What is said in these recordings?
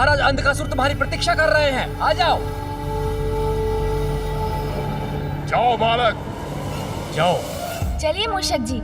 महाराज अंधकासुर तुम्हारी प्रतीक्षा कर रहे हैं, आ जाओ। जाओ बालक, जाओ। चलिए मूषक जी।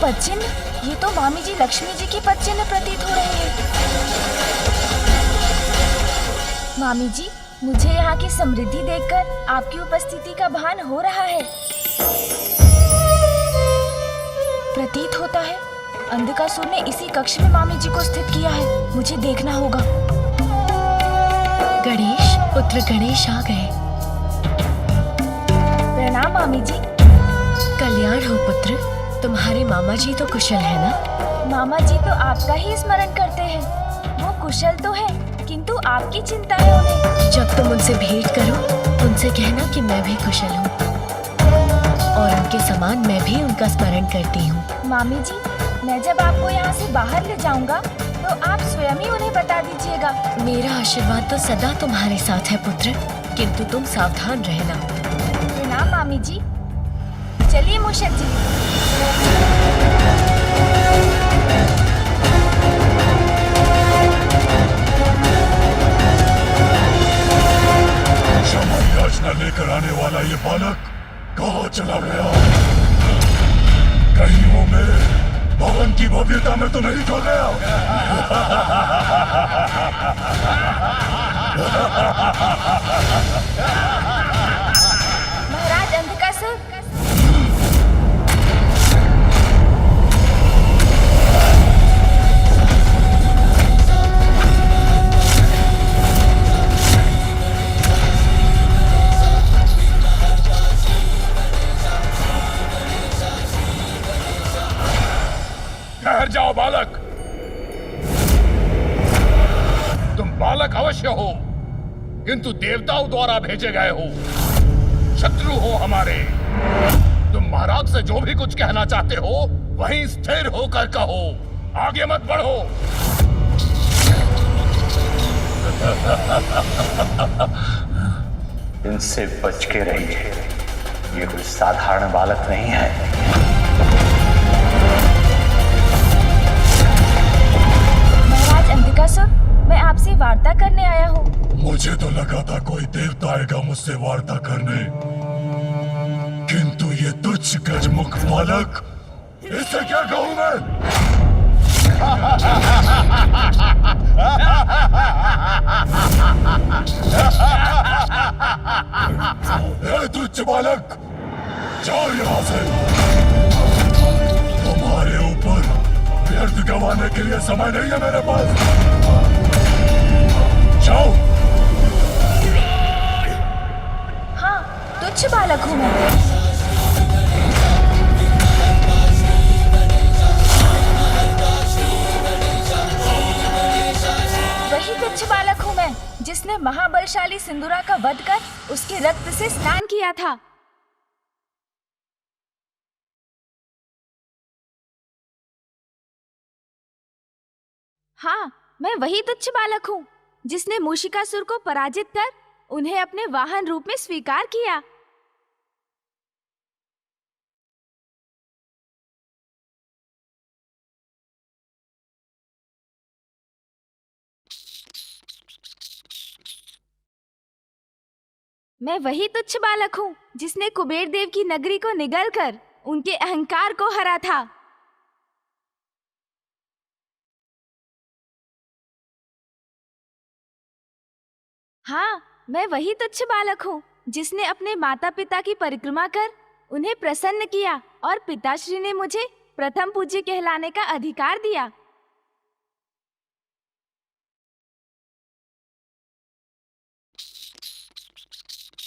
पदचिन्ह, ये तो मामी जी लक्ष्मी जी की पदचिन्ह प्रतीत हो रहे हैं। मामी जी, मुझे यहाँ की समृद्धि देखकर आपकी उपस्थिति का भान हो रहा है। प्रतीत होता है अंधकासुर ने इसी कक्ष में मामी जी को स्थित किया है। मुझे देखना होगा। गणेश, पुत्र गणेश आ गए। प्रणाम मामी जी। कल्याण हो पुत्र, तुम्हारे मामा जी तो कुशल है ना? मामा जी तो आपका ही स्मरण करते हैं। वो कुशल तो है, किंतु आपकी चिंता है उन्हें। जब तुम उनसे भेंट करो, उनसे कहना कि मैं भी कुशल हूँ और उनके समान मैं भी उनका स्मरण करती हूँ। मामी जी, मैं जब आपको यहाँ से बाहर ले जाऊंगा तो आप स्वयं ही उन्हें बता दीजिएगा। मेरा आशीर्वाद तो सदा तुम्हारे साथ है पुत्र, किंतु तुम सावधान रहना। प्रणाम मामी जी। चलिए मूषक जी। क्षमा याचना लेकर आने वाला ये बालक कहाँ चला गया? कहीं वो मेरे भवन की भव्यता में तो नहीं खो गया? महाराज अंधकासुर, ठहर जाओ बालक। तुम बालक अवश्य हो, किंतु देवताओं द्वारा भेजे गए हो, शत्रु हो हमारे। तुम महाराज से जो भी कुछ कहना चाहते हो वहीं स्थिर होकर कहो, आगे मत बढ़ो। इनसे बच के रहिए, ये कोई साधारण बालक नहीं है। अंधकासुर, मैं आपसे वार्ता करने आया हूँ। मुझे तो लगा था कोई देवता आएगा मुझसे वार्ता करने, किंतु ये तुच्छ गजमुख बालक, इससे क्या कहूँ मैं? ए तुच्छ बालक, जाओ यहाँ से। तुम्हारे ऊपर व्यर्थ गंवाने के लिए समय नहीं है मेरे पास। जाओ। हाँ, तुच्छ बालक हूँ मैं। वही तुच्छ बालक हूँ मैं, जिसने महाबलशाली सिंदूरा का वध कर उसके रक्त से स्नान किया था। हाँ, मैं वही तुच्छ बालक हूँ, जिसने मूषिकासुर को पराजित कर उन्हें अपने वाहन रूप में स्वीकार किया। मैं वही तुच्छ बालक हूँ, जिसने कुबेर देव की नगरी को निगलकर उनके अहंकार को हरा था। हाँ, मैं वही तुच्छ बालक हूँ, जिसने अपने माता पिता की परिक्रमा कर उन्हें प्रसन्न किया और पिताश्री ने मुझे प्रथम पूज्य कहलाने का अधिकार दिया।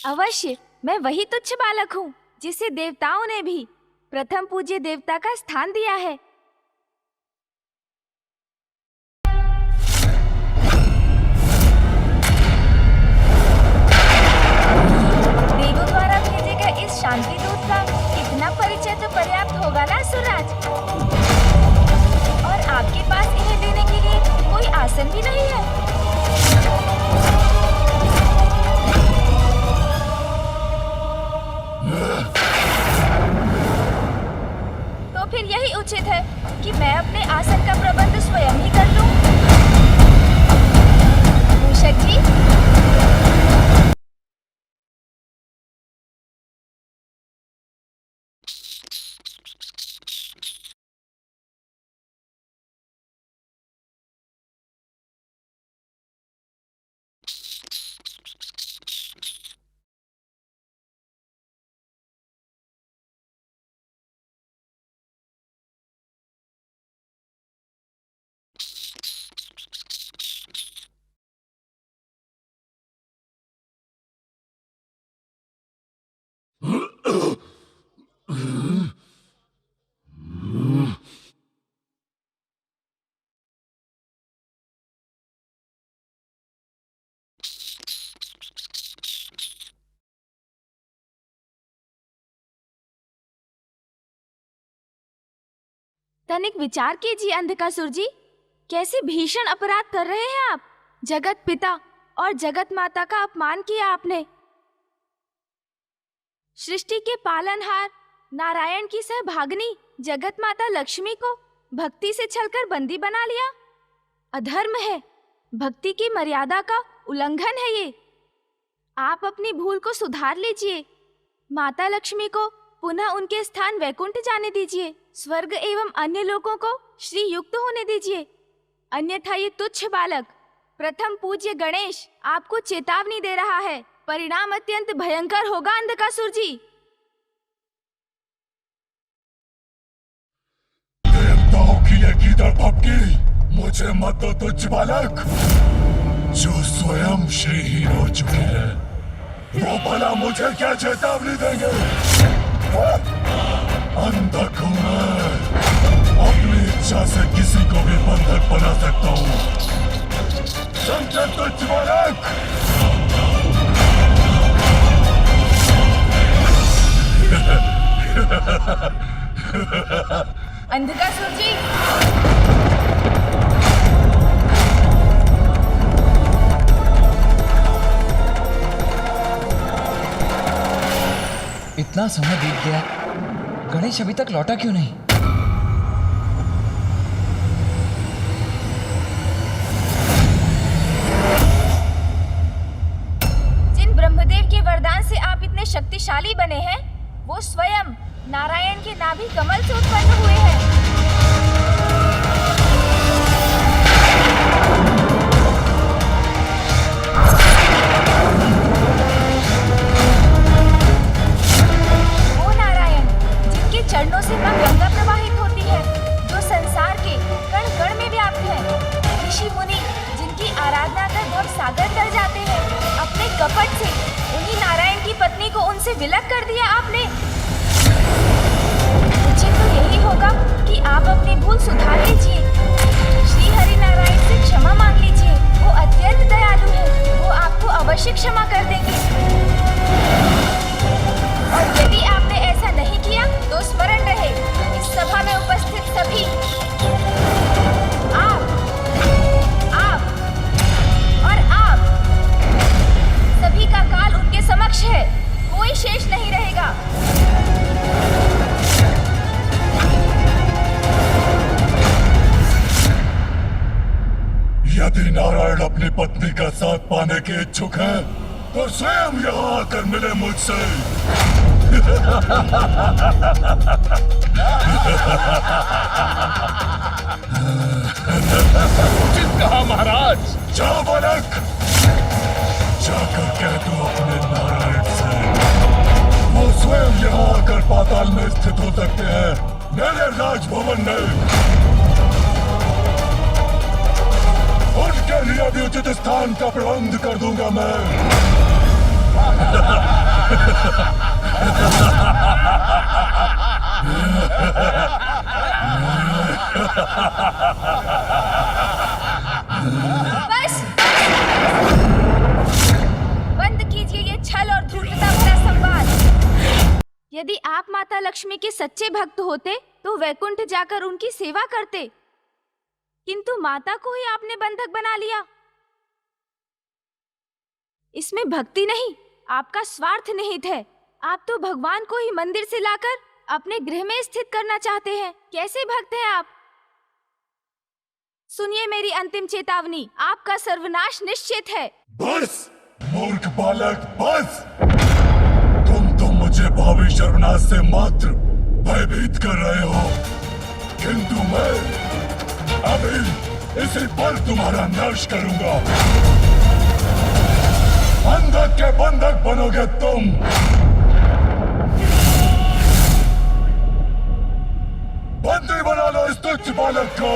अवश्य, मैं वही तुच्छ बालक हूँ, जिसे देवताओं ने भी प्रथम पूज्य देवता का स्थान दिया है। शांति दूत का इतना परिचय तो पर्याप्त होगा ना सुराज? और आपके पास इन्हें देने के लिए कोई आसन भी नहीं है। तो फिर यही उचित है कि मैं अपने आसन का प्रबंध स्वयं ही कर लूं। मूषक जी, तनिक विचार कीजिए अंधकासुर जी, कैसे भीषण अपराध कर रहे हैं आप। जगत पिता और जगत माता का अपमान किया आपने। सृष्टि के पालनहार नारायण की सहभागिनी जगत माता लक्ष्मी को भक्ति से छलकर बंदी बना लिया। अधर्म है, भक्ति की मर्यादा का उल्लंघन है ये। आप अपनी भूल को सुधार लीजिए। माता लक्ष्मी को पुनः उनके स्थान वैकुंठ जाने दीजिए। स्वर्ग एवं अन्य लोगों को श्री युक्त होने दीजिए, अन्यथा ये तुच्छ बालक प्रथम पूज्य गणेश आपको चेतावनी दे रहा है। परिणाम अत्यंत भयंकर होगा अंधकासुर जी। देवताओं की ये गीदड़ भपकी मुझे मत दो तुच्छ बालक, जो स्वयं श्रीहीन हो चुके हैं। वो भला मुझे क्या चेतावनी देंगे? अंधक हूं मैं, अपनी इच्छा से किसी को भी बंधक बना सकता हूँ। समझे तुच्छ बालक? अंधकासुर जी, इतना समय बीत गया, गणेश अभी तक लौटा क्यों नहीं? जिन ब्रह्मदेव के वरदान से आप इतने शक्तिशाली बने हैं, वो स्वयं नारायण के नाभि कमल से उत्पन्न हुए हैं। चरणों से मां गंगा प्रवाहित होती है, जो संसार के कण कण में व्याप्त है। ऋषि मुनि जिनकी आराधना कर भव सागर तर जाते हैं, अपने कपट से उन्हीं नारायण की पत्नी को उनसे विलग कर दिया आपने। उचित तो यही होगा कि आप अपनी भूल सुधार लीजिए, श्री हरि नारायण से क्षमा मांग लीजिए। वो अत्यंत दयालु है, वो आपको अवश्य क्षमा कर देंगे। और यदि आपने ऐसा नहीं किया तो स्मरण रहे, इस सभा में उपस्थित सभी आप और आप सभी का काल उनके समक्ष है, कोई शेष नहीं रहेगा। यदि नारायण अपनी पत्नी का साथ पाने के इच्छुक है तो स्वयं यहाँ आकर मिले मुझसे। उचित कहा महाराज। जाओ बालक, जाकर कह दो अपने नारायण से वो स्वयं यहाँ आकर पाताल में स्थित हो सकते हैं, मेरे राजभवन में। उनके लिए भी उचित स्थान का प्रबंध कर दूंगा मैं। बस बंद कीजिए ये छल और धूर्तता भरा संवाद। यदि आप माता लक्ष्मी के सच्चे भक्त होते तो वैकुंठ जाकर उनकी सेवा करते, किंतु माता को ही आपने बंधक बना लिया। इसमें भक्ति नहीं, आपका स्वार्थ निहित है। आप तो भगवान को ही मंदिर से लाकर अपने गृह में स्थित करना चाहते हैं। कैसे भक्त हैं आप? सुनिए मेरी अंतिम चेतावनी, आपका सर्वनाश निश्चित है। बस मूर्ख बालक, बस। तुम तो मुझे भावी सर्वनाश से मात्र भयभीत कर रहे हो, किंतु मैं अभी इसी पर तुम्हारा नाश करूंगा। बंधक के बंधक बनोगे तुम। बंदी बना लो इस तुच्छ बालक को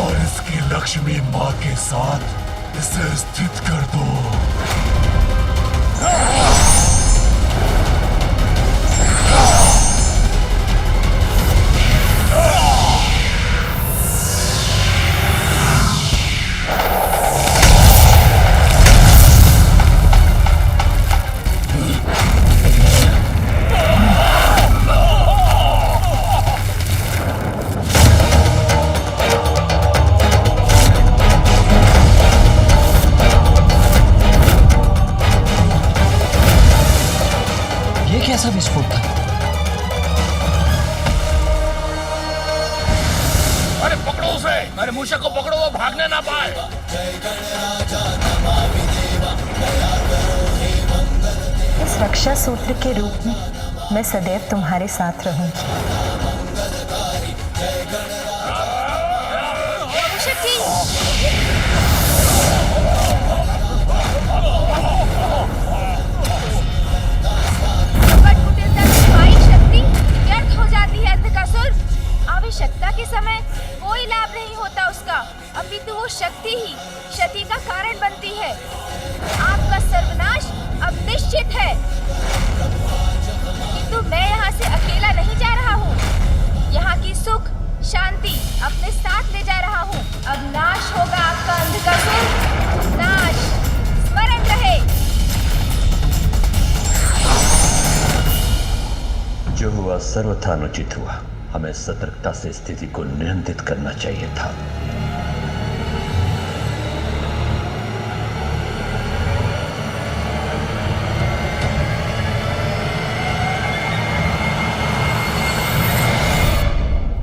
और इसकी लक्ष्मी माँ के साथ इसे स्थित कर दो। कैसा विस्फोट था? अरे पकड़ो उसे, अरे मूषक को पकड़ो, वो भागने ना पाए। इस रक्षा सूत्र के रूप में मैं सदैव तुम्हारे साथ रहूंगी। मूषक जी, आवश्यकता के समय कोई लाभ नहीं होता उसका, अपितु वो शक्ति ही क्षति का कारण बनती है। आपका सर्वनाश अब निश्चित है, किंतु मैं यहाँ से अकेला नहीं जा रहा हूँ। यहाँ की सुख शांति अपने साथ ले जा रहा हूँ। अब नाश होगा आपका अंधकासुर, नाश। स्मरण रहे। जो हुआ सर्वथा अनुचित हुआ। हमें सतर्कता से स्थिति को नियंत्रित करना चाहिए था।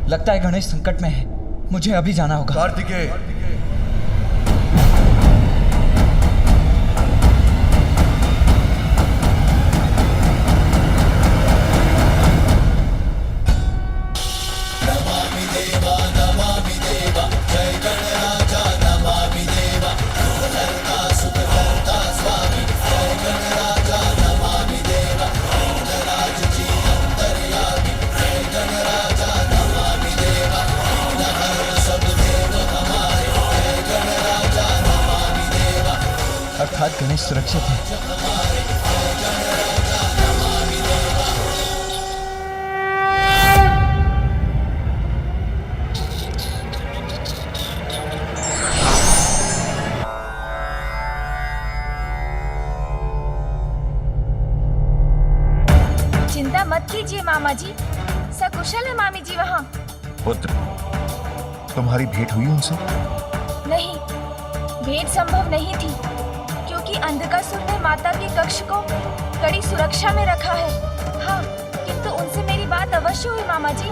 लगता है गणेश संकट में है, मुझे अभी जाना होगा। कार्तिकेय, अर्थात गणेश सुरक्षित है। चिंता मत कीजिए मामा जी, सकुशल है मामी जी वहाँ। पुत्र, तुम्हारी भेंट हुई उनसे? नहीं, भेंट संभव नहीं थी, क्योंकि अंधकासुर ने माता के कक्ष को कड़ी सुरक्षा में रखा है। हाँ, किंतु उनसे मेरी बात अवश्य हुई मामा जी।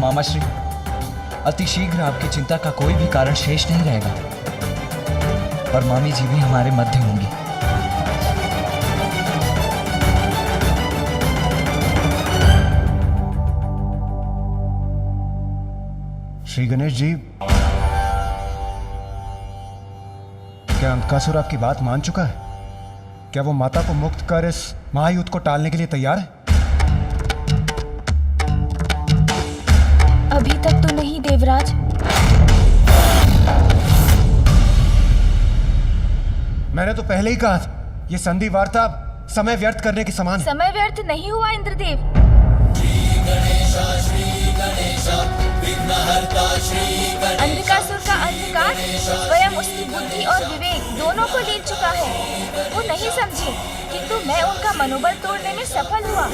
मामा श्री, अति शीघ्र आपकी चिंता का कोई भी कारण शेष नहीं रहेगा और मामी जी भी हमारे मध्य होंगी। श्री गणेश जी, क्या अंधकासुर आपकी बात मान चुका है? क्या वो माता को मुक्त कर इस महायुद्ध को टालने के लिए तैयार है? अभी तक तो नहीं देवराज। मैंने तो पहले ही कहा था, ये संधि वार्ता समय व्यर्थ करने के समान है। समय व्यर्थ नहीं हुआ इंद्रदेव। श्री गणेश अंधकासुर का अंधकार स्वयं उसकी बुद्धि और विवेक दोनों को ले चुका है। वो नहीं समझे, किंतु मैं उनका मनोबल तोड़ने में सफल हुआ।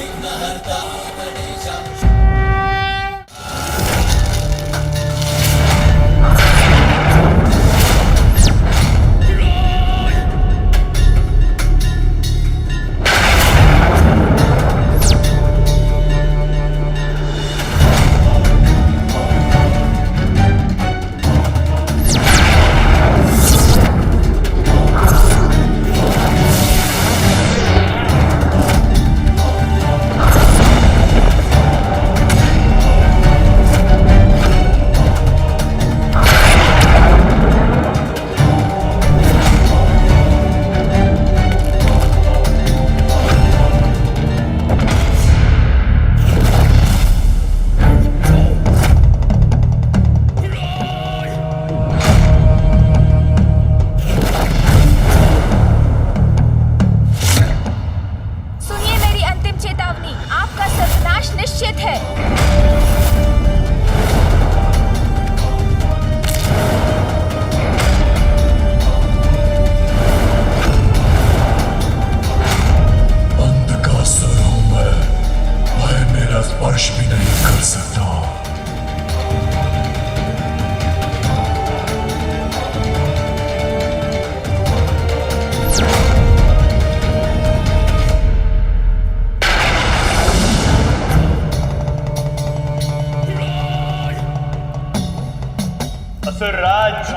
असुरराज,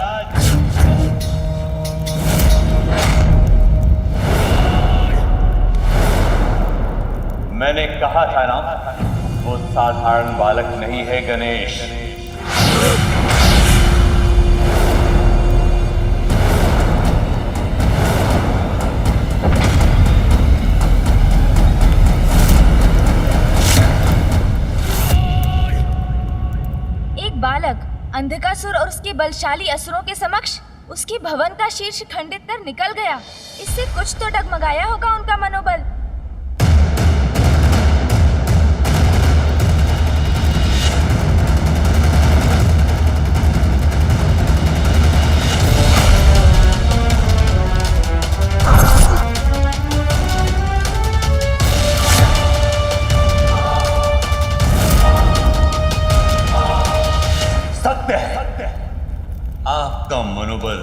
मैंने कहा था ना, वो साधारण बालक नहीं है गणेश। एक बालक अंधकासुर और उसके बलशाली असुरों के समक्ष उसकी भवन का शीर्ष खंडित कर निकल गया। इससे कुछ तो डगमगाया होगा उनका मनोबल। आपका मनोबल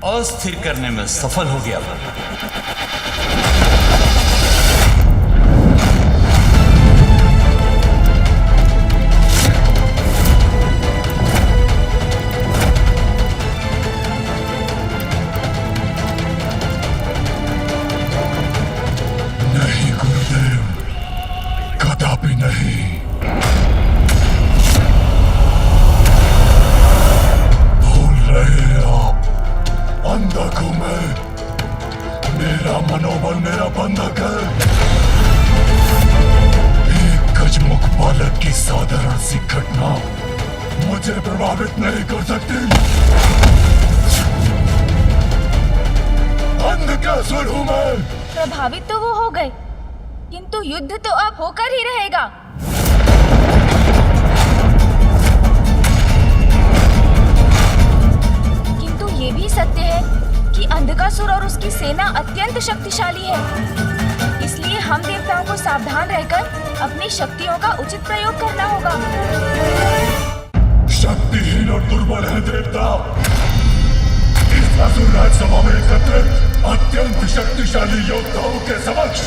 अस्थिर करने में सफल हो गया। नहीं गुरुदेव, कदापि नहीं। बंधक हूं मैं, मेरा मनोबल मेरा बंधक है। एक गजमुख बालक की साधारण सी घटना मुझे प्रभावित नहीं कर सकती। अंधकासुर हूं मैं। प्रभावित तो वो हो गए, किंतु युद्ध तो अब होकर ही रहेगा। ये भी सत्य है कि अंधकासुर और उसकी सेना अत्यंत शक्तिशाली है। इसलिए हम देवताओं को सावधान रहकर अपनी शक्तियों का उचित प्रयोग करना होगा। शक्तिहीन और दुर्बल है देवता। इस असुर राजसभा में एकत्रित अत्यंत शक्तिशाली योद्धाओं के समक्ष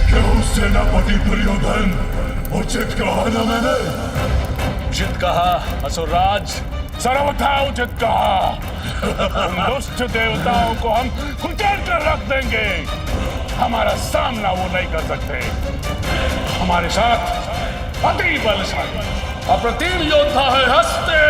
क्यों सेनापति दुर्योधन उचित कहा न मैंने? उचित कहा असुरराज, सर्वथा उचित कहा। उन दुष्ट देवताओं को हम कुचल कर रख देंगे। हमारा सामना वो नहीं कर सकते। हमारे साथ अति बलशाली अप्रतिम योद्धा है हस्ते।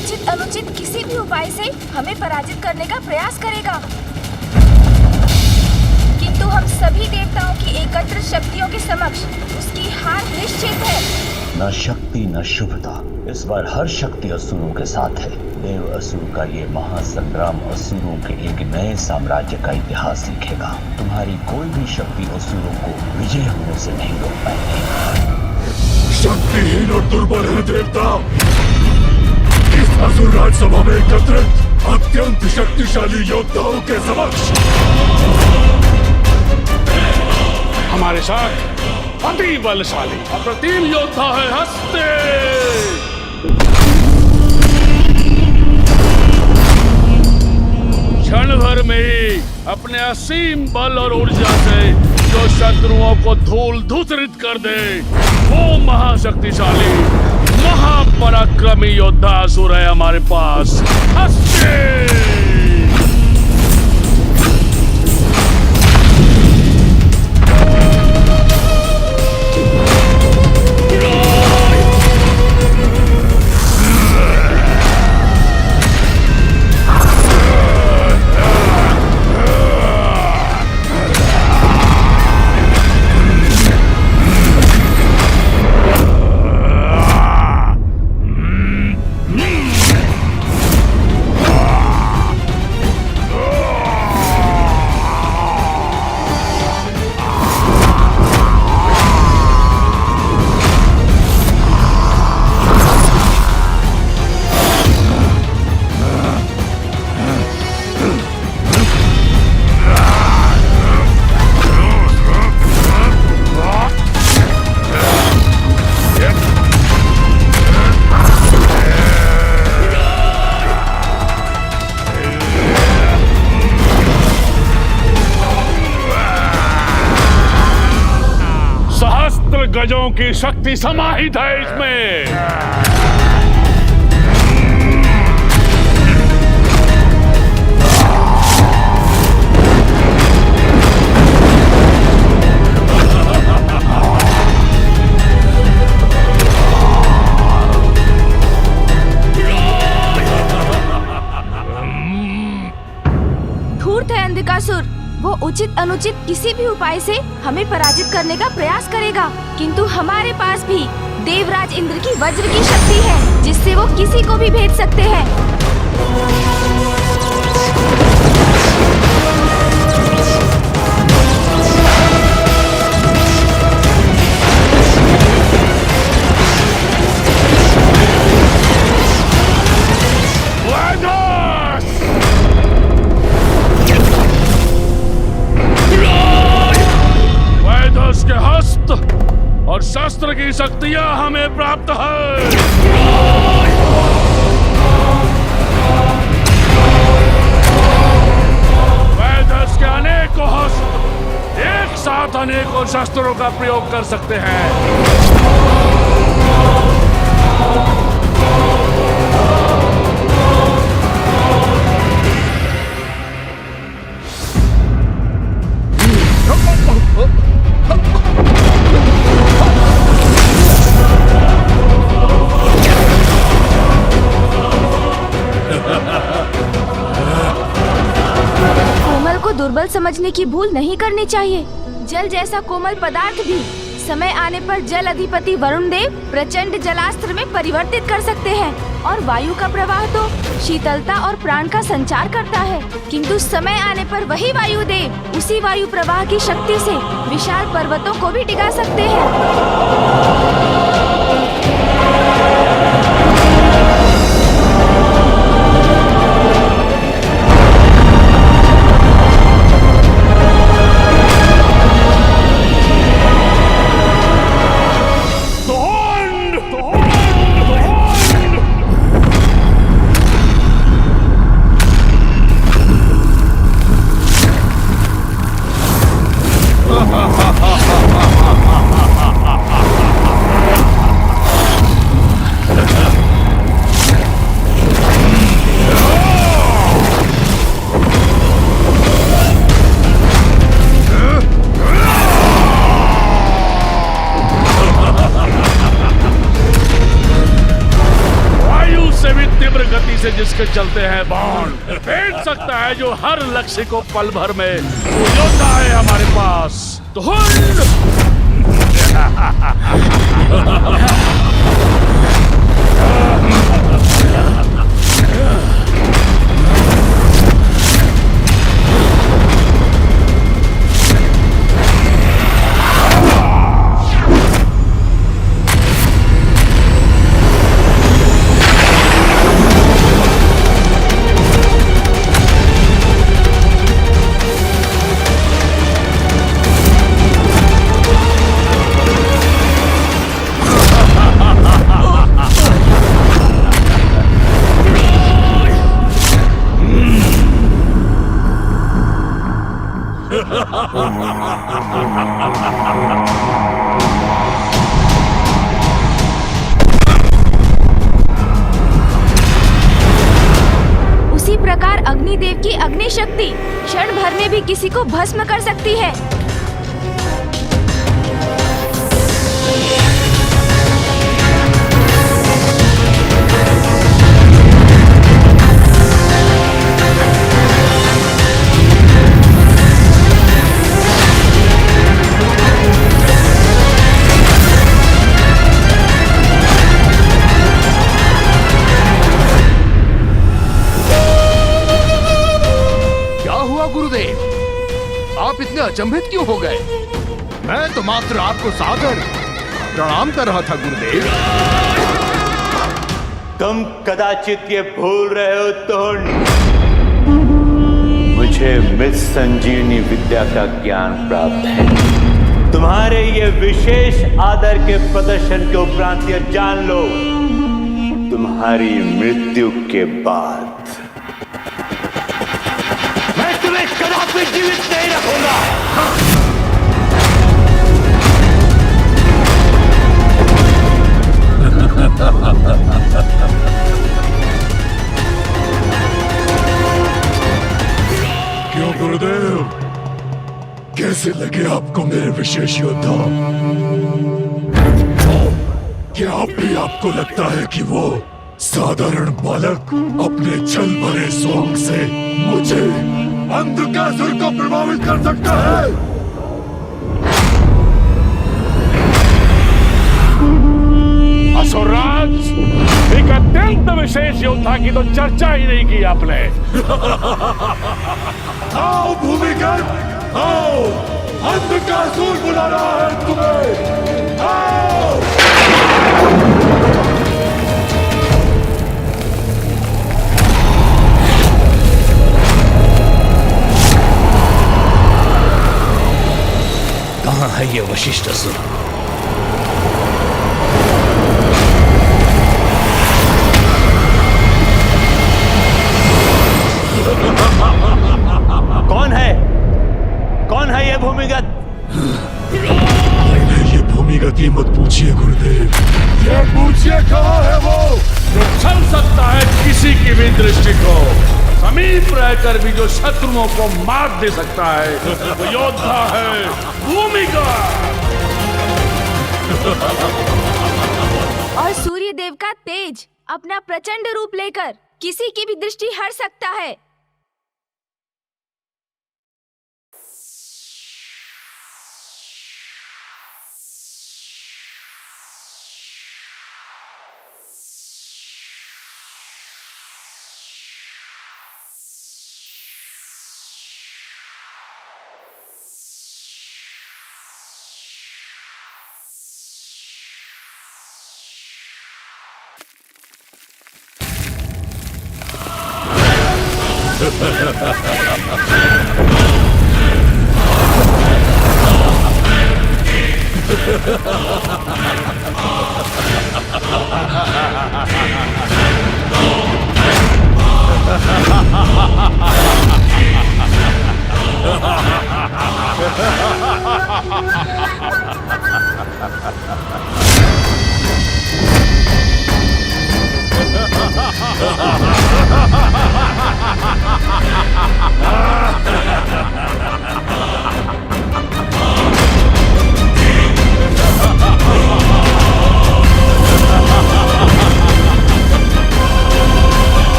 उचित अनुचित किसी भी उपाय से हमें पराजित करने का प्रयास करेगा, किंतु हम सभी देवताओं की एकत्र शक्तियों के समक्ष उसकी हार निश्चित है। न शक्ति न शुभता, इस बार हर शक्ति असुरों के साथ है। देव असुर का ये महासंग्राम असुरों के एक नए साम्राज्य का इतिहास लिखेगा। तुम्हारी कोई भी शक्ति असुरों को विजय होने से नहीं रोक पाएगी। शक्तिहीन और दुर्बल है देवता। इस असुर राजसभा में एकत्रित अत्यंत शक्तिशाली योद्धाओं के समक्ष हमारे साथ अति बलशाली अप्रतिम योद्धा है हस्ते। क्षण भर में ही अपने असीम बल और ऊर्जा से जो शत्रुओं को धूल धूसरित कर दे, वो महाशक्तिशाली महापराक्रमी योद्धा असुर है हमारे पास, हस्ते। गजों की शक्ति समाहित है इसमें। धूर्त है अंधकासुर, वो उचित अनुचित किसी भी उपाय से हमें पराजित करने का प्रयास करेगा, किंतु हमारे पास भी देवराज इंद्र की वज्र की शक्ति है, जिससे वो किसी को भी भेद सकते हैं। के हस्त और शस्त्र की शक्तियां हमें प्राप्त है। वैदस के अनेकों हस्त एक साथ अनेकों शस्त्रों का प्रयोग कर सकते हैं। दुर्बल समझने की भूल नहीं करनी चाहिए। जल जैसा कोमल पदार्थ भी समय आने पर जल अधिपति वरुण देव प्रचंड जलास्त्र में परिवर्तित कर सकते हैं, और वायु का प्रवाह तो शीतलता और प्राण का संचार करता है, किंतु समय आने पर वही वायु देव उसी वायु प्रवाह की शक्ति से विशाल पर्वतों को भी डिगा सकते हैं। से जिसके चलते हैं बाण, भेज सकता है जो हर लक्ष्य को पल भर में। वो योद्धा है हमारे पास। तो उसी प्रकार अग्निदेव की अग्नि शक्ति क्षण भर में भी किसी को भस्म कर सकती है। गुरुदेव, आप इतने अचंभित क्यों हो गए? मैं तो मात्र आपको सादर प्रणाम कर रहा था गुरुदेव। तुम कदाचित ये भूल रहे हो तोड़, मुझे मृत संजीवनी विद्या का ज्ञान प्राप्त है। तुम्हारे ये विशेष आदर के प्रदर्शन के उपरांत ये जान लो, तुम्हारी मृत्यु के बाद मैं कदापि जीवित नहीं रखूंगा। क्यों गुरुदेव, कैसे लगे आपको मेरे विशेष योद्धा? क्या अब भी आपको लगता है कि वो साधारण बालक अपने छल भरे सोंग से मुझे अंधकासुर को प्रभावित कर सकता है? असुरराज, एक अत्यंत विशेष योद्धा की तो चर्चा ही नहीं की आपने। आओ भूमिगत, आओ, अंधकासुर बुला रहा है तुम्हें। आओ। कहाँ है ये वशिष्ठ असुर? कौन है? कौन है ये भूमिगत? ये भूमिगत की मत पूछिए गुरुदेव, ये पूछिए कहाँ है वो जो छल सकता है किसी की भी दृष्टि को, समीप रहकर भी जो शत्रुओं को मार दे सकता है। वो योद्धा है भूमिगत। और सूर्य देव का तेज अपना प्रचंड रूप लेकर किसी की भी दृष्टि हर सकता है।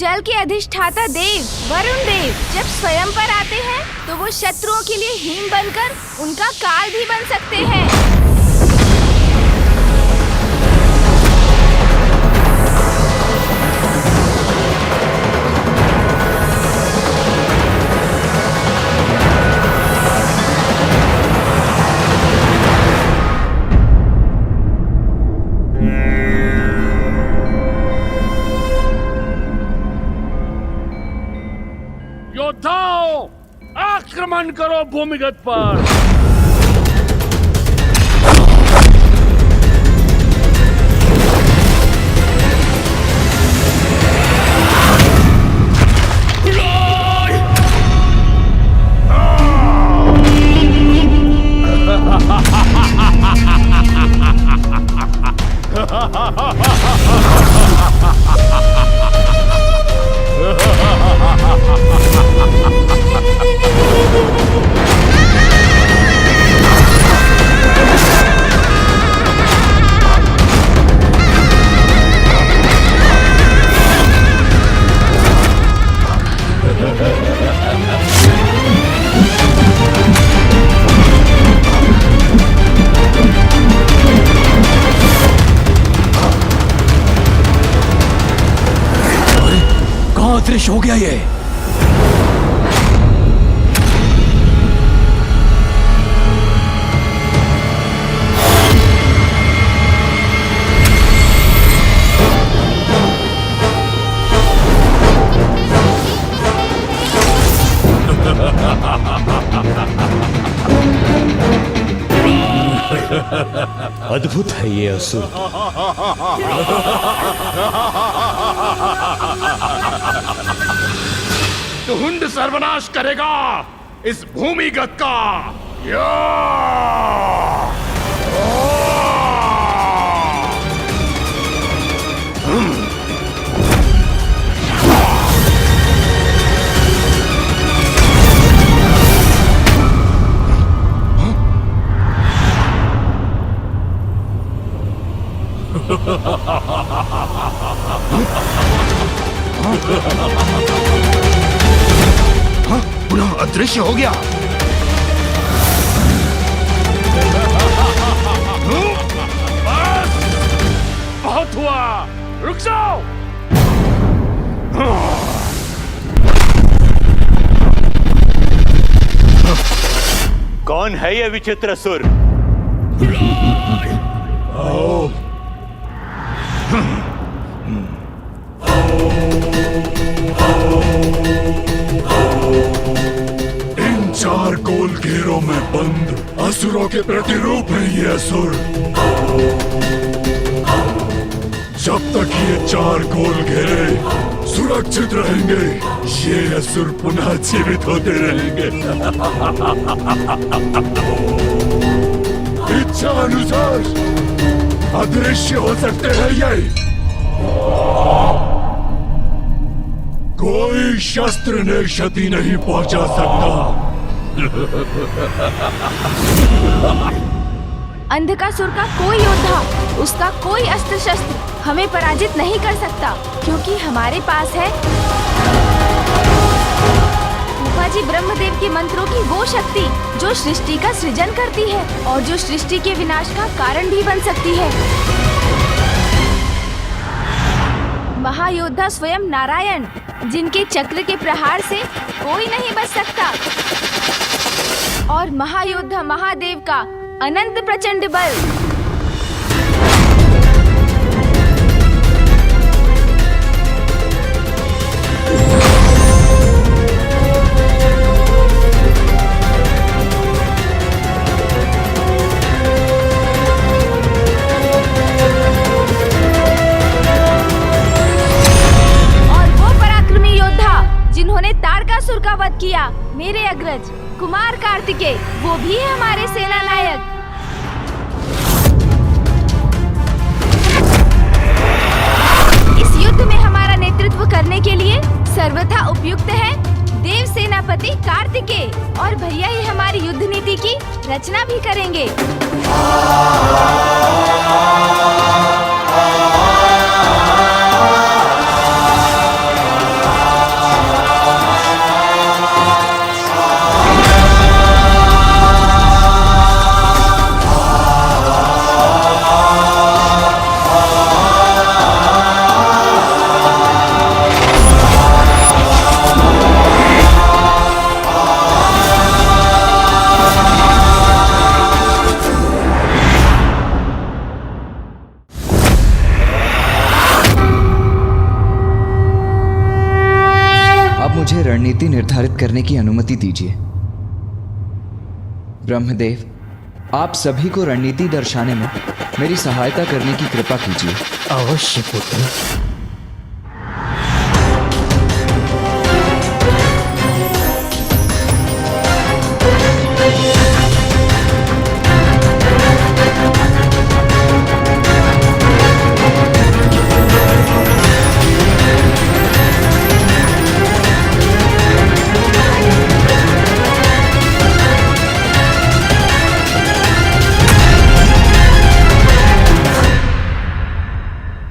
जल के अधिष्ठाता देव वरुण देव जब स्वयं पर आते हैं तो वो शत्रुओं के लिए हिम बनकर उनका काल भी बन सकते हैं। योद्धाओं, आक्रमण करो भूमिगत पर। अदृश्य हो गया ये। अद्भुत है ये असुर। धुंध सर्वनाश करेगा इस भूमिगत का। या! पुनः अदृश्य हो गया। बस, बहुत हुआ, रुक जाओ। कौन है ये विचित्र असुर? इन चार गोल घेरों में बंद असुरों के प्रतिरूप है ये असुर। जब तक ये चार गोल घेरे सुरक्षित रहेंगे, ये असुर पुनः जीवित होते रहेंगे। इच्छा अनुसार अदृश्य हो सकते हैं ये। कोई शस्त्र ने क्षति नहीं पहुंचा सकता। अंधकासुर का कोई योद्धा, उसका कोई अस्त्र शस्त्र हमें पराजित नहीं कर सकता, क्योंकि हमारे पास है फूफाजी ब्रह्मदेव के मंत्रों की वो शक्ति जो सृष्टि का सृजन करती है और जो सृष्टि के विनाश का कारण भी बन सकती है। महायोद्धा स्वयं नारायण, जिनके चक्र के प्रहार से कोई नहीं बच सकता, और महायोद्धा महादेव का अनंत प्रचंड बल। जिन्होंने तारकासुर का वध किया, मेरे अग्रज कुमार कार्तिकेय, वो भी है हमारे सेना नायक। इस युद्ध में हमारा नेतृत्व करने के लिए सर्वथा उपयुक्त है देव सेनापति कार्तिकेय, और भैया ही हमारी युद्ध नीति की रचना भी करेंगे। मुझे रणनीति निर्धारित करने की अनुमति दीजिए। ब्रह्मदेव, आप सभी को रणनीति दर्शाने में मेरी सहायता करने की कृपा कीजिए। अवश्य पुत्र।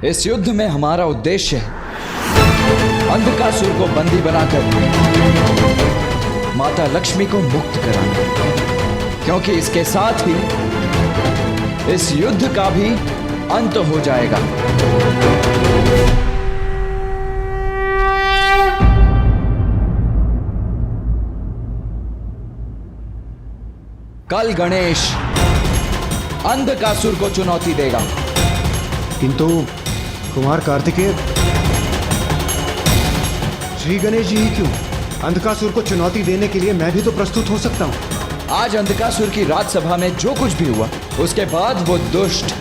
इस युद्ध में हमारा उद्देश्य है अंधकासुर को बंदी बनाकर माता लक्ष्मी को मुक्त कराना, क्योंकि इसके साथ ही इस युद्ध का भी अंत हो जाएगा। कल गणेश अंधकासुर को चुनौती देगा। किंतु कुमार कार्तिकेय, श्री गणेश जी ही क्यों? अंधकासुर को चुनौती देने के लिए मैं भी तो प्रस्तुत हो सकता हूं। आज अंधकासुर की राजसभा में जो कुछ भी हुआ, उसके बाद वो दुष्ट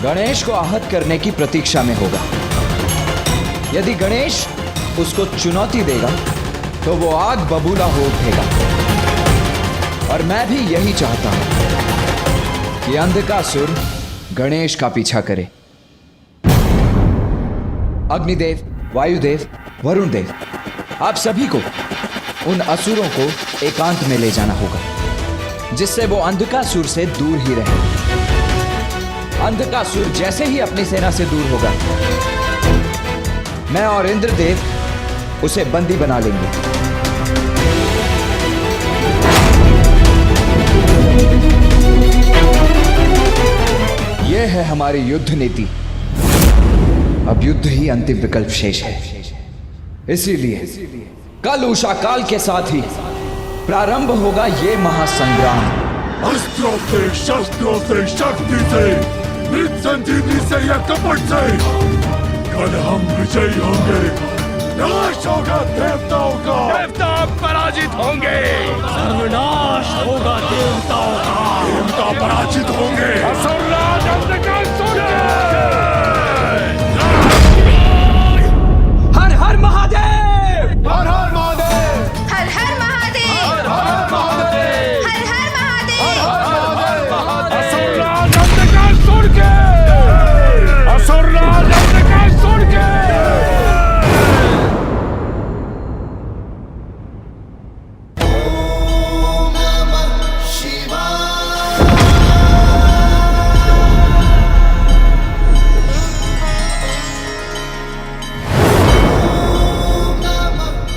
गणेश को आहत करने की प्रतीक्षा में होगा। यदि गणेश उसको चुनौती देगा तो वो आग बबूला हो उठेगा। और मैं भी यही चाहता हूं कि अंधकासुर गणेश का पीछा करे। अग्निदेव, वायुदेव, वरुण देव, आप सभी को उन असुरों को एकांत में ले जाना होगा, जिससे वो अंधकासुर से दूर ही रहे। अंधकासुर जैसे ही अपनी सेना से दूर होगा, मैं और इंद्रदेव उसे बंदी बना लेंगे। यह है हमारी युद्ध नीति। अब युद्ध ही अंतिम विकल्प शेष है। इसीलिए कल उषा काल के साथ ही प्रारंभ होगा ये महासंग्राम। अस्त्रों से, शस्त्रों से, शक्ति से, मृत संजीवनी से या कपट से कल हम विजयी होंगे। नाश होगा देवताओं का, देवता पराजित होंगे। सर्वनाश होगा देवताओं का, देवता पराजित होंगे। असुरराज अंधकासुर हर हर महादेव, हर हर महादेव, हर हर महादेव, हर महादेव, हर हर महादेव। असुरराज अंधकासुर के, असुरराज अंधकासुर के।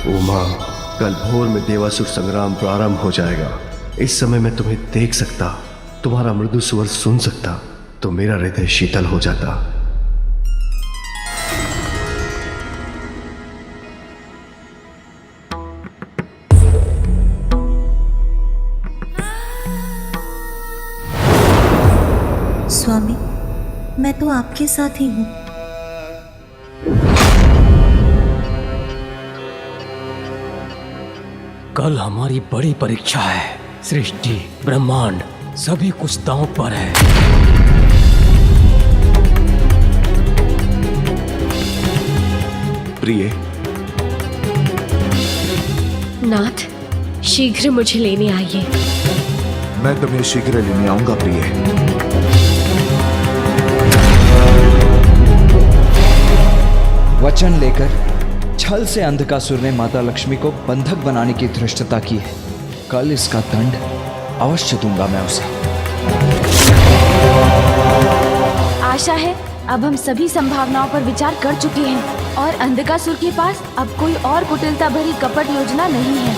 उमा, कल भोर में देवासुर संग्राम प्रारंभ हो जाएगा। इस समय मैं तुम्हें देख सकता, तुम्हारा मृदु स्वर सुन सकता, तो मेरा हृदय शीतल हो जाता। स्वामी, मैं तो आपके साथ ही हूँ। कल हमारी बड़ी परीक्षा है। सृष्टि, ब्रह्मांड, सभी कुछ दांव पर है। प्रिय, नाथ, शीघ्र मुझे लेने आइए। मैं तुम्हें शीघ्र लेने आऊंगा प्रिय। वचन लेकर छल से अंधकासुर ने माता लक्ष्मी को बंधक बनाने की धृष्टता की है। कल इसका दंड अवश्य दूंगा मैं उसे। आशा है अब हम सभी संभावनाओं पर विचार कर चुके हैं और अंधकासुर के पास अब कोई और कुटिलता भरी कपट योजना नहीं है।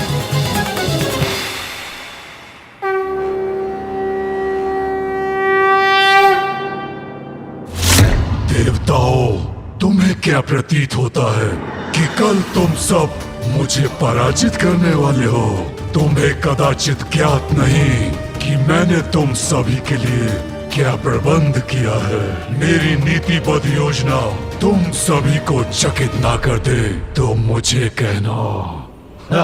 देवताओं, तुम्हें क्या प्रतीत होता है कि कल तुम सब मुझे पराजित करने वाले हो? तुम्हें कदाचित ज्ञात नहीं कि मैंने तुम सभी के लिए क्या प्रबंध किया है। मेरी नीतिबद्ध योजना तुम सभी को चकित ना कर दे तो मुझे कहना। कुछ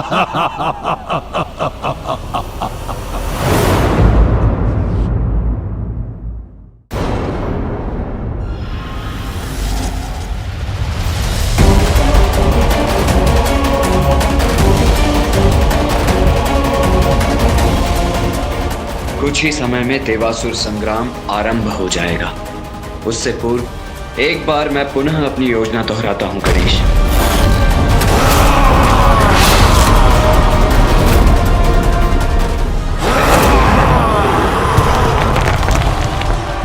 ही समय में देवासुर संग्राम आरंभ हो जाएगा। उससे पूर्व एक बार मैं पुनः अपनी योजना दोहराता हूं गणेश।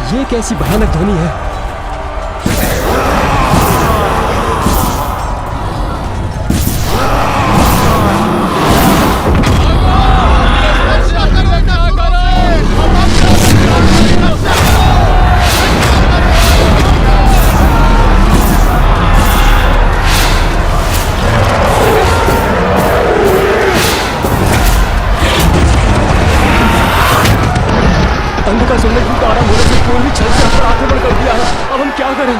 ये कैसी भयानक ध्वनि है? अंधकासुर ने भूत आरंभ होने से पूर्व ही छल से हम पर आक्रमण कर दिया है। अब हम क्या करें?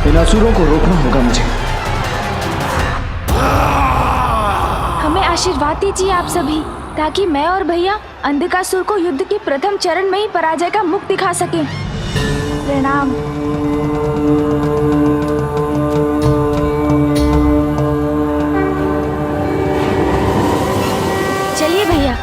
इन असुरों को रोकना होगा मुझे। हमें आशीर्वाद दीजिए आप सभी, ताकि मैं और भैया अंधकासुर को युद्ध के प्रथम चरण में ही पराजय का मुख दिखा सकें। प्रणाम। चलिए भैया।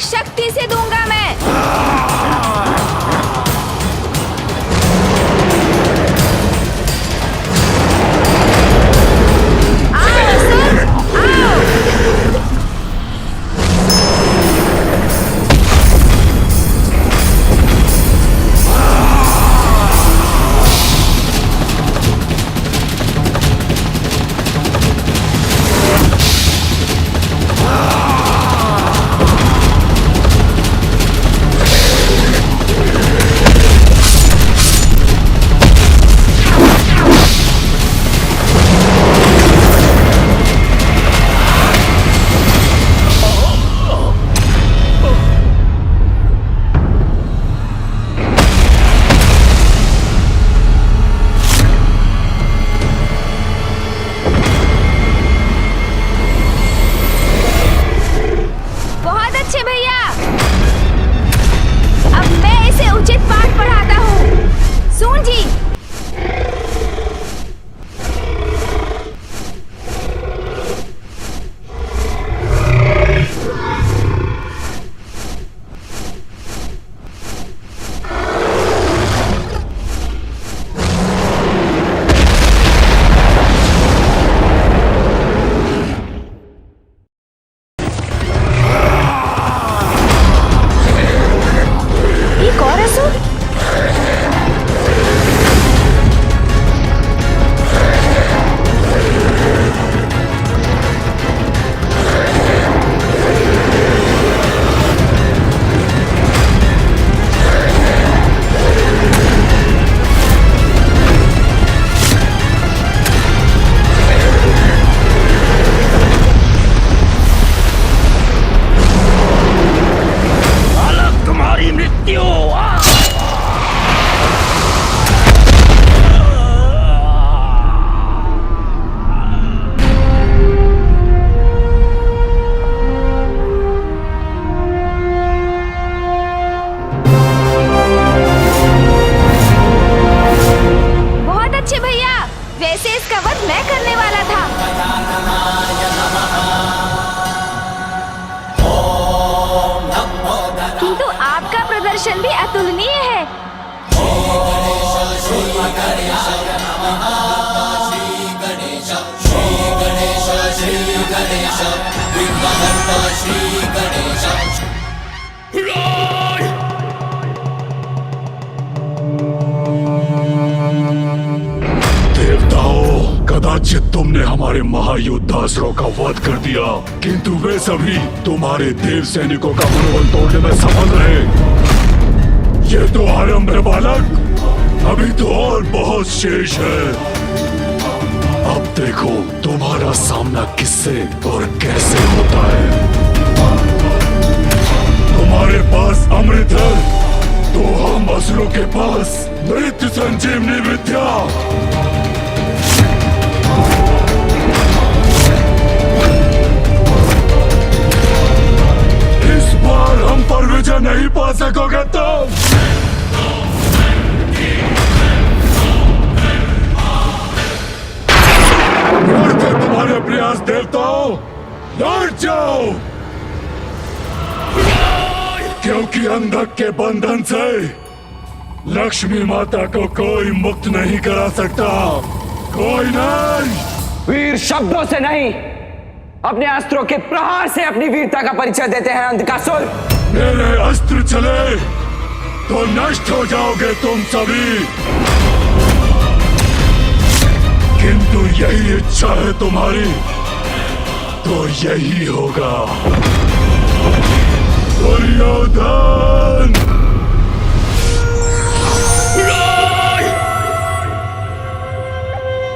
शक्ति से दूंगा मैं। आओ असुर, आओ। सुदर्शन भी अतुलनीय है। देवताओं, कदाचित तुमने हमारे महायोद्धासुरों का वध कर दिया, किंतु वे सभी तुम्हारे देव सैनिकों का मनोबल तोड़ने में सफल रहे। ये तो आरंभ है बालक, अभी तो और बहुत शेष है। अब देखो तुम्हारा सामना किससे और कैसे होता है। तुम्हारे पास अमृत है तो हम असुरों के पास मृत्यु संजीवनी विद्या। इस बार हम पर विजय नहीं पा सकोगे तुम। लड़ते तुम्हारे प्रयास देवताओं, लौट जाओ, क्योंकि अंधक के बंधन से लक्ष्मी माता को कोई मुक्त नहीं करा सकता, कोई नहीं। वीर शब्दों से नहीं, अपने अस्त्रों के प्रहार से अपनी वीरता का परिचय देते हैं अंधकासुर। मेरे अस्त्र चले तो नष्ट हो जाओगे तुम सभी, किंतु यही इच्छा है तुम्हारी तो यही होगा। दुर्योधन!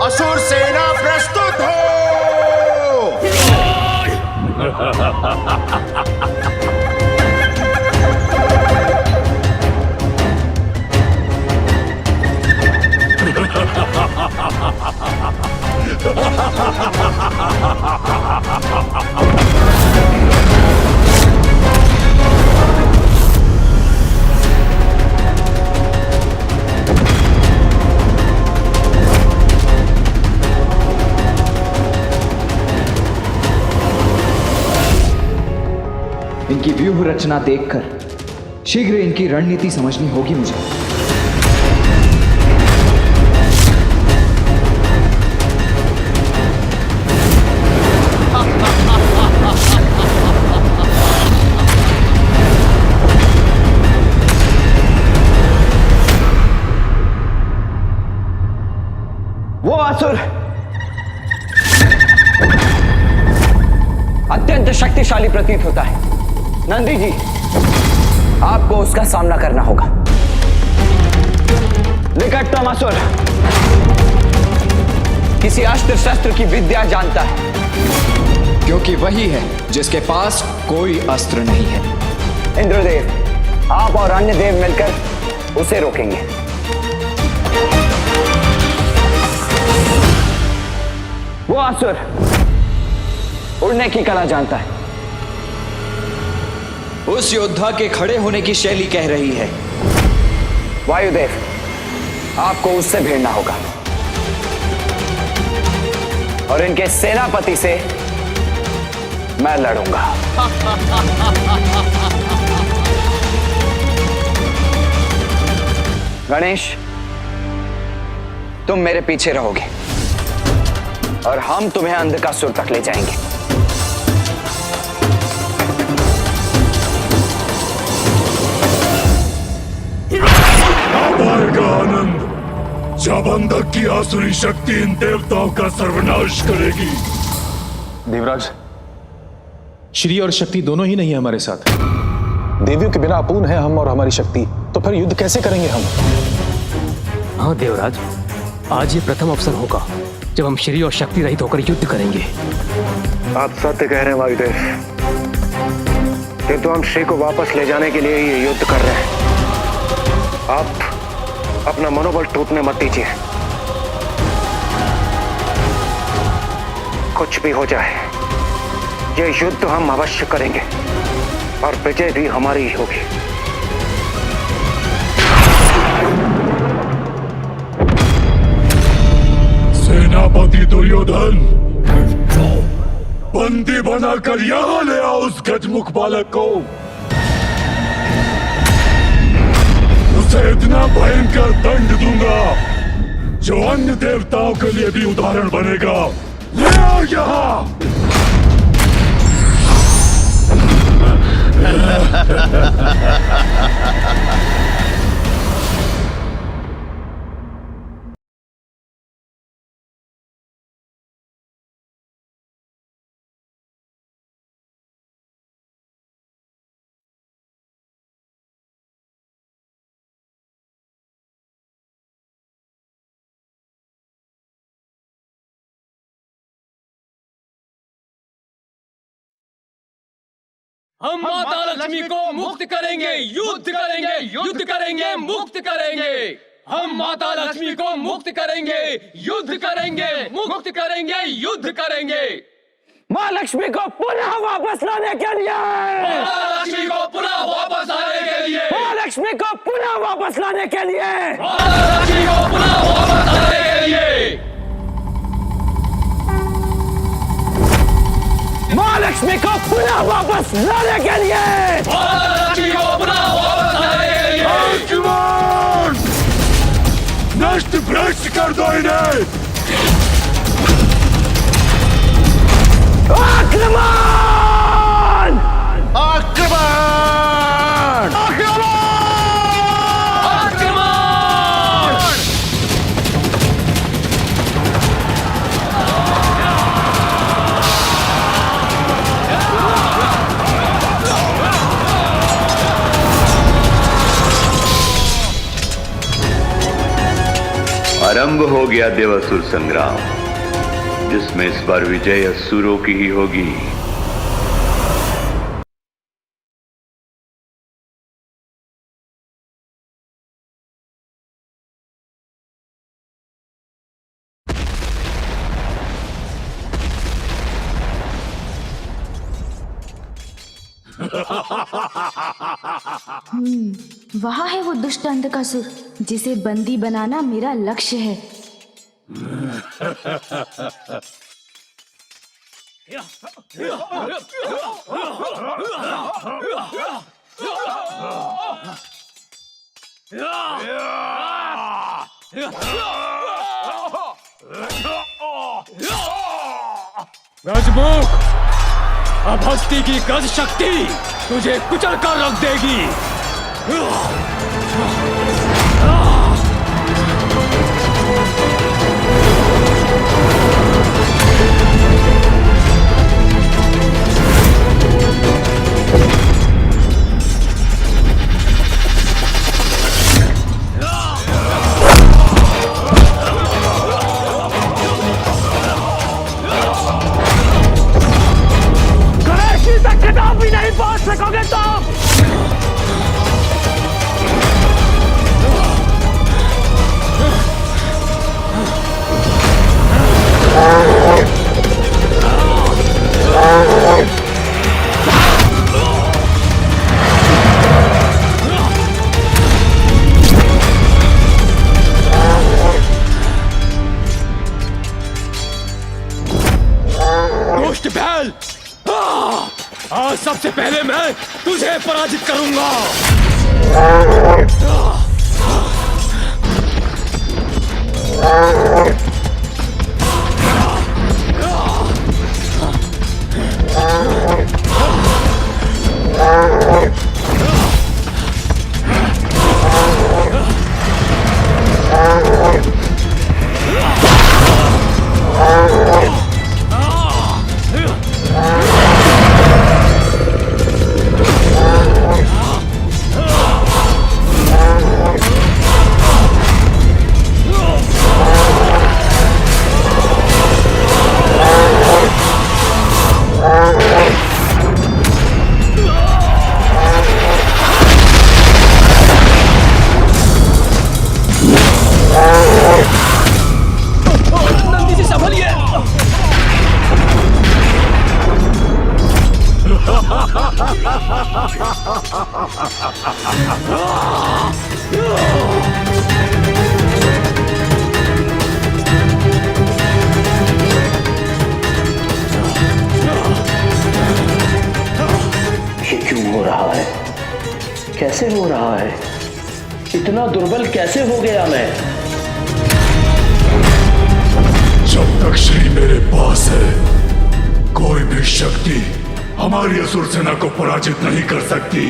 असुर सेना प्रस्तुत हो। इनकी व्यूह रचना देखकर शीघ्र इनकी रणनीति समझनी होगी मुझे। वो असुर अत्यंत शक्तिशाली प्रतीत होता है। नंदी जी, आपको उसका सामना करना होगा। निकटतम असुर किसी अस्त्र शस्त्र की विद्या जानता है, क्योंकि वही है जिसके पास कोई अस्त्र नहीं है। इंद्रदेव, आप और अन्य देव मिलकर उसे रोकेंगे। वो असुर उड़ने की कला जानता है। उस योद्धा के खड़े होने की शैली कह रही है। वायुदेव, आपको उससे भिड़ना होगा और इनके सेनापति से मैं लड़ूंगा। गणेश, तुम मेरे पीछे रहोगे और हम तुम्हें अंधकासुर तक ले जाएंगे। आनंद, जब अंधक की आसुरी शक्ति इन देवताओं का सर्वनाश करेगी। देवराज, श्री और शक्ति दोनों ही नहीं है हमारे साथ। देवियों के बिना अपूर्ण है हम और हमारी शक्ति, तो फिर युद्ध कैसे करेंगे हम? हाँ देवराज, आज ये प्रथम अवसर होगा जब हम श्री और शक्ति रहित होकर युद्ध करेंगे। आप सत्य कह रहे हैं वायुदेव, किंतु हम श्री को वापस ले जाने के लिए ये युद्ध कर रहे हैं। आप अपना मनोबल टूटने मत दीजिए। कुछ भी हो जाए, ये युद्ध हम अवश्य करेंगे और विजय भी हमारी ही होगी। सेनापति दुर्योधन, बंदी बनाकर यहां ले आओ उस गजमुख बालक को। उसे इतना भयंकर दंड दूंगा जो अन्य देवताओं के लिए भी उदाहरण बनेगा। ले आओ यहाँ। हम माता लक्ष्मी को मुक्त करेंगे, युद्ध करेंगे, युद्ध करेंगे, मुक्त करेंगे। हम माता लक्ष्मी को मुक्त करेंगे, युद्ध करेंगे, मुक्त करेंगे, युद्ध करेंगे। माँ लक्ष्मी को पुनः वापस लाने के लिए, माता लक्ष्मी को पुनः वापस लाने के लिए, माँ लक्ष्मी को पुनः वापस लाने के लिए, माता लक्ष्मी को पुनः वापस लाने के लिए, माँ लक्ष्मी को पुनः वापस लाने के लिए, माता लक्ष्मी को पुनः वापस लाने के लिए। जुबान नष्ट भ्रष्ट कर दो इन्हें। आक्रमण! आक्रमण! आक्रमण! आक्रमण! आरंभ हो गया देवासुर संग्राम, जिसमें इस बार विजय असुरों की ही होगी। वहाँ है वो दुष्ट अंधकासुर जिसे बंदी बनाना मेरा लक्ष्य है। गजमुख, अब हस्ती की गज शक्ति तुझे कुचल कर रख देगी। गणेश तक किताब भी नहीं पहुंच सकोगे तुम। दुष्ट बैल, आज सबसे पहले मैं तुझे पराजित करूंगा। नंदी जी संभलिए। ये क्यों हो रहा है? कैसे हो रहा है? इतना दुर्बल कैसे हो गया मैं? जब तक श्री मेरे पास है, कोई भी शक्ति हमारी असुर सेना को पराजित नहीं कर सकती।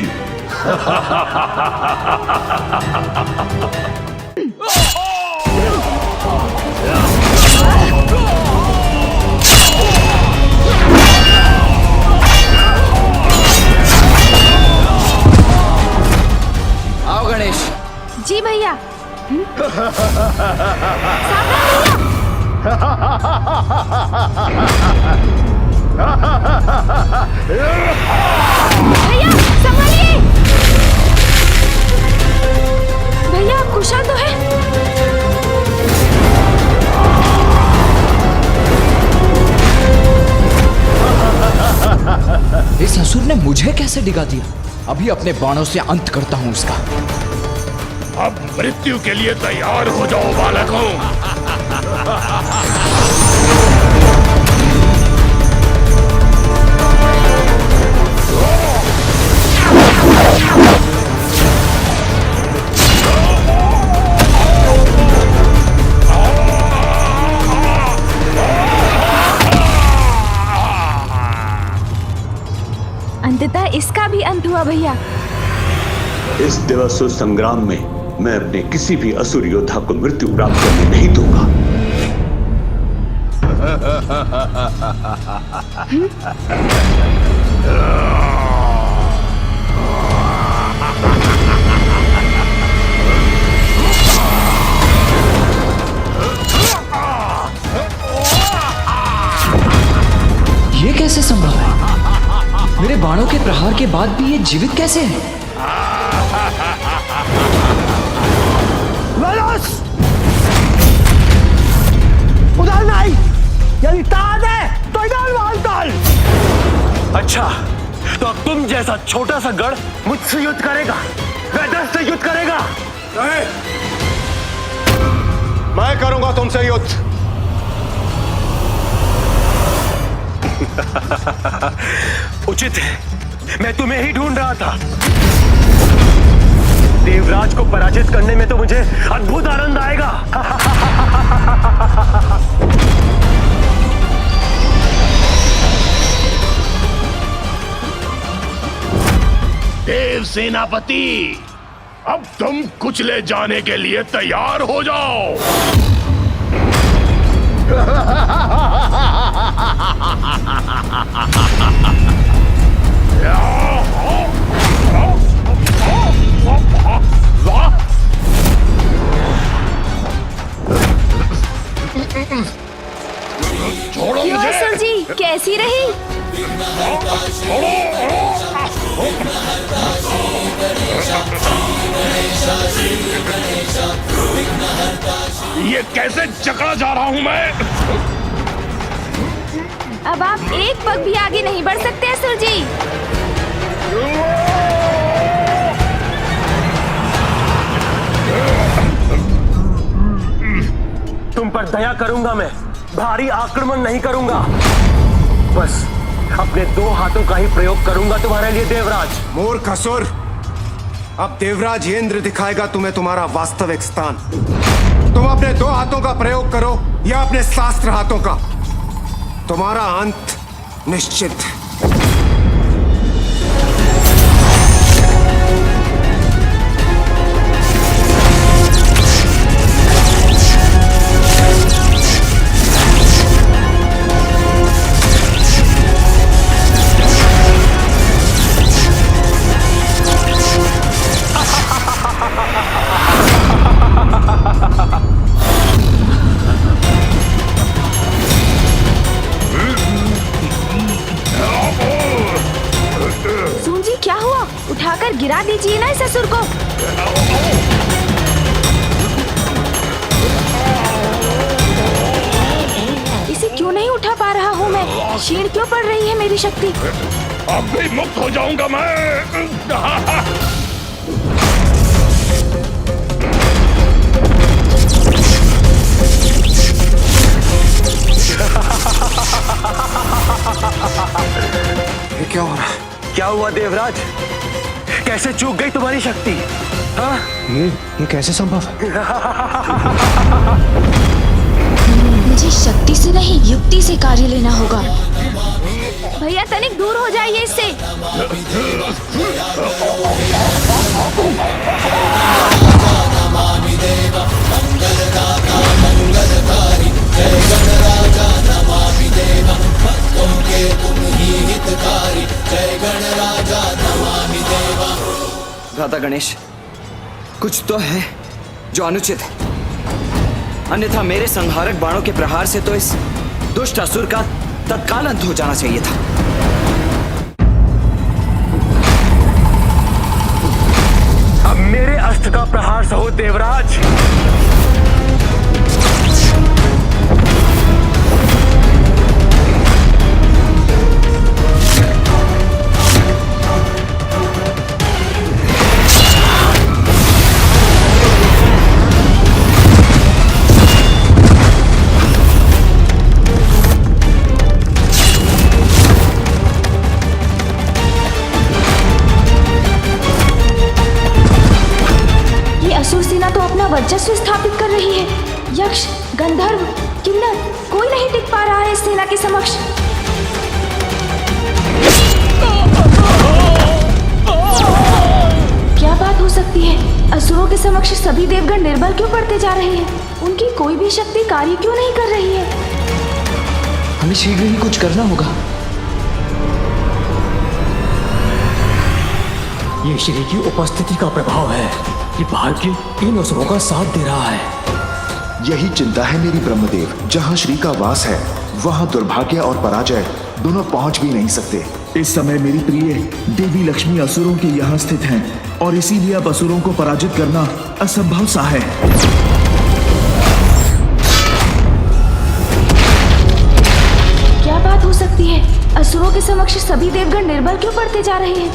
आओ गणेश। जी भैया। भैया संभालिए। भैया आप कुशल तो है? इस असुर ने मुझे कैसे डिगा दिया? अभी अपने बाणों से अंत करता हूं उसका। अब मृत्यु के लिए तैयार हो जाओ बालकों। अंततः इसका भी अंत हुआ भैया। इस देवासुर संग्राम में मैं अपने किसी भी असुर योद्धा को मृत्यु प्राप्त करने नहीं दूंगा। ये कैसे संभव है? मेरे बाणों के प्रहार के बाद भी ये जीवित कैसे है? उधर नहीं, यदि ताकत है तो इधर मार डाल। अच्छा, तो अब तुम जैसा छोटा सा गढ़ मुझसे युद्ध करेगा, वेदस से युद्ध करेगा? नहीं, मैं करूंगा तुमसे युद्ध। उचित है, मैं तुम्हें ही ढूंढ रहा था। देवराज को पराजित करने में तो मुझे अद्भुत आनंद आएगा। देव सेनापति, अब तुम कुचले जाने के लिए तैयार हो जाओ। छोड़ो क्यों मुझे। असुर जी, कैसी रही? ये कैसे जकड़ा जा रहा हूं मैं? अब आप एक पग भी आगे नहीं बढ़ सकते असुर जी। तुम पर दया करूंगा मैं, भारी आक्रमण नहीं करूंगा। बस अपने दो हाथों का ही प्रयोग करूंगा तुम्हारे लिए देवराज। मूर्ख असुर, अब देवराज इंद्र दिखाएगा तुम्हें तुम्हारा वास्तविक स्थान। तुम अपने दो हाथों का प्रयोग करो या अपने शास्त्र हाथों का, तुम्हारा अंत निश्चित। उठाकर गिरा दीजिए ना इस असुर को। इसे क्यों नहीं उठा पा रहा हूँ मैं? क्षीण क्यों पड़ रही है मेरी शक्ति? अब भी मुक्त हो जाऊंगा मैं। क्या हो रहा? क्या हुआ देवराज? कैसे चूक गई तुम्हारी शक्ति? हाँ? ये कैसे संभव है? मुझे शक्ति से नहीं युक्ति से कार्य लेना होगा। भैया तनिक दूर हो जाइए इससे। भ्राता गणेश, कुछ तो है जो अनुचित है, अन्यथा मेरे संहारक बाणों के प्रहार से तो इस दुष्ट असुर का तत्काल अंत हो जाना चाहिए था। अब मेरे अस्त्र का प्रहार सहो देवराज। वर्चस्व स्थापित कर रही है। यक्ष, गंधर्व, किन्नर, कोई नहीं टिक पा रहा है इस सेना के समक्ष। क्या बात हो सकती है? असुरों के समक्ष सभी देवगण निर्बल क्यों पड़ते जा रहे हैं? उनकी कोई भी शक्ति कार्य क्यों नहीं कर रही है? हमें शीघ्र ही कुछ करना होगा। ये श्री की उपस्थिति का प्रभाव है। ये भाग्य इन असुरों का साथ दे रहा है। यही चिंता है मेरी ब्रह्मदेव। जहाँ श्री का वास है वहाँ दुर्भाग्य और पराजय दोनों पहुँच भी नहीं सकते। इस समय मेरी प्रिय देवी लक्ष्मी असुरों के यहाँ स्थित हैं और इसीलिए अब असुरों को पराजित करना असंभव सा है। क्या बात हो सकती है? असुरों के समक्ष सभी देवगण निर्बल क्यों पड़ते जा रहे हैं?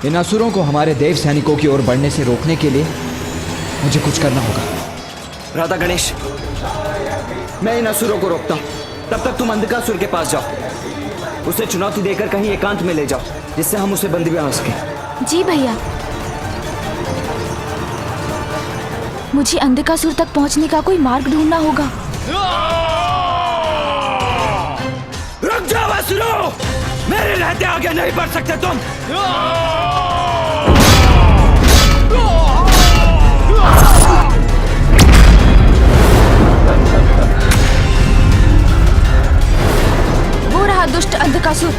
इन असुरों को हमारे देव सैनिकों की ओर बढ़ने से रोकने के लिए मुझे कुछ करना होगा। राधा गणेश, मैं इन असुरों को रोकता हूँ। तब तक तुम अंधकासुर के पास जाओ, उसे चुनौती देकर कहीं एकांत में ले जाओ, जिससे हम उसे बंदी बना सकें। जी भैया। मुझे अंधकासुर तक पहुंचने का कोई मार्ग ढूंढना होगा। रुक जाओ असुरों! मेरे रहते आगे नहीं बढ़ सकते तुम। वो रहा दुष्ट अंधकासुर।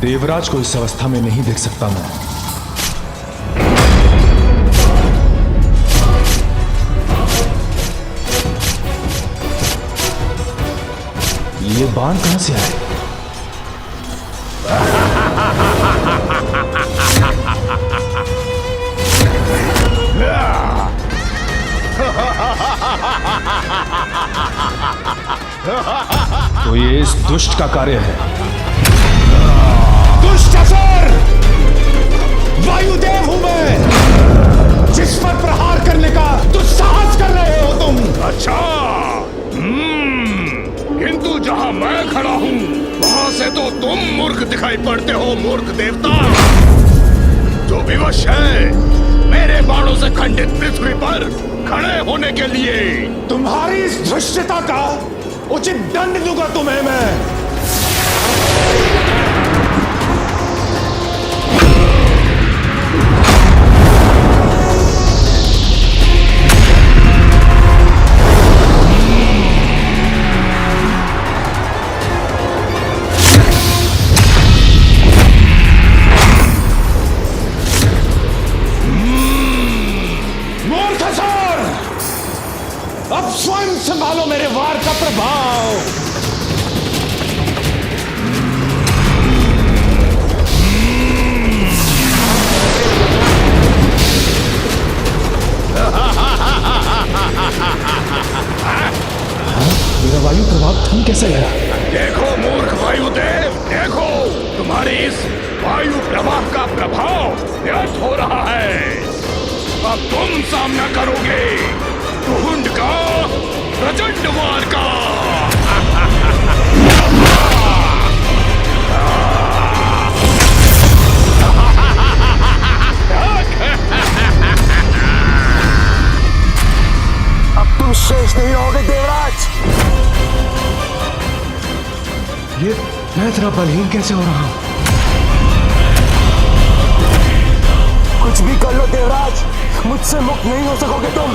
देवराज को इस अवस्था में नहीं देख सकता मैं। ये बाण कहां से आए? तो ये इस दुष्ट का कार्य है। दुष्ट असुर! वायुदेव हूं मैं, जिस पर प्रहार करने का दुस्साहस कर रहे हो तुम। अच्छा, किंतु जहां मैं खड़ा हूं वहां से तो तुम मूर्ख दिखाई पड़ते हो। मूर्ख देवता जो विवश है मेरे बाणों से खंडित पृथ्वी पर खड़े होने के लिए। तुम्हारी इस धृष्टता का उचित दंड दूंगा तुम्हें मैं। अब स्वयं संभालो मेरे वार का प्रभाव। मेरा वायु प्रभाव थम कैसे गया? देखो मूर्ख वायुदेव, देखो तुम्हारे इस वायु प्रवाह का प्रभाव व्यर्थ हो रहा है। अब तुम सामना करोगे कुहुंड का, प्रचंड वार का। अब तुम शेष नहीं रहोगे देवराज। ये मैं इतना बलहीन कैसे हो रहा हूं? कुछ भी कर लो देवराज, मुझसे मुक्त नहीं हो सकोगे तुम।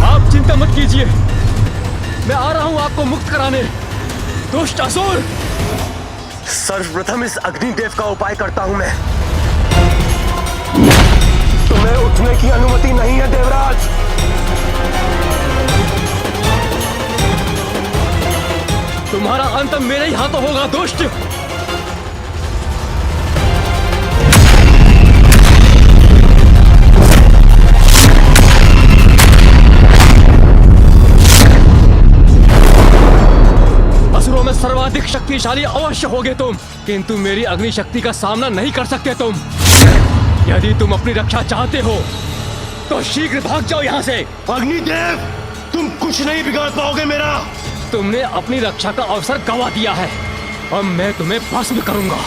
आप चिंता मत कीजिए, मैं आ रहा हूं आपको मुक्त कराने। दुष्ट असुर, सर्वप्रथम इस अग्निदेव का उपाय करता हूं मैं। तुम्हें उठने की अनुमति नहीं है देवराज। तुम्हारा अंत मेरे ही हाथों होगा दुष्ट। असुरों में सर्वाधिक शक्तिशाली अवश्य होगे तुम, किंतु मेरी अग्नि शक्ति का सामना नहीं कर सकते तुम। यदि तुम अपनी रक्षा चाहते हो तो शीघ्र भाग जाओ यहाँ से। अग्निदेव, तुम कुछ नहीं बिगाड़ पाओगे मेरा। तुमने अपनी रक्षा का अवसर गंवा दिया है, अब मैं तुम्हें भस्म करूंगा।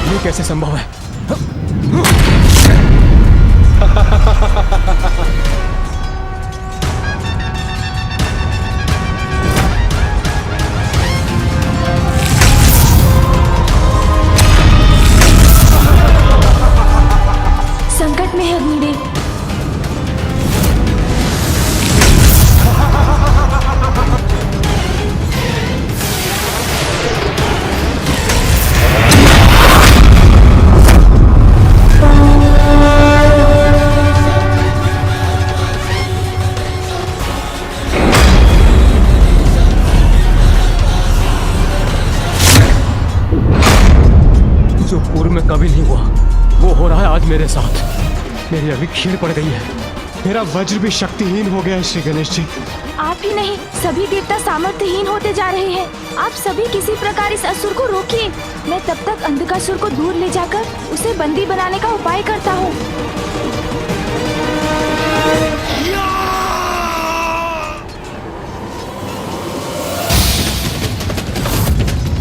ये कैसे संभव है? संकट में है अग्निदेव। जो पूर्व में कभी नहीं हुआ वो हो रहा है आज मेरे साथ। मेरी अग्नि क्षीण पड़ गई है, मेरा वज्र भी शक्तिहीन हो गया है श्री गणेश जी। आप ही नहीं, सभी देवता सामर्थ्यहीन होते जा रहे हैं। आप सभी किसी प्रकार इस असुर को रोकिए। मैं तब तक अंधकासुर को दूर ले जाकर उसे बंदी बनाने का उपाय करता हूँ।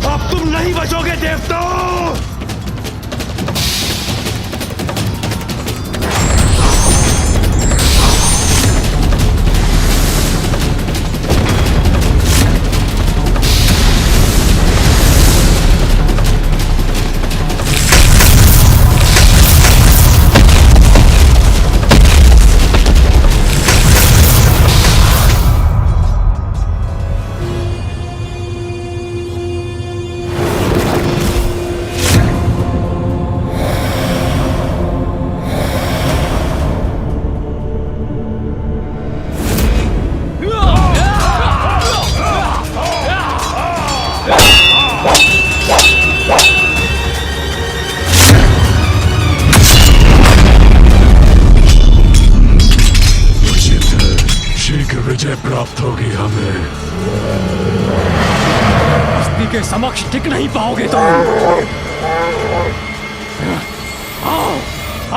अब तुम नहीं बचोगे देवताओं। विजय प्राप्त होगी हमें। हस्ती के समक्ष टिक नहीं पाओगे तुम। आओ ये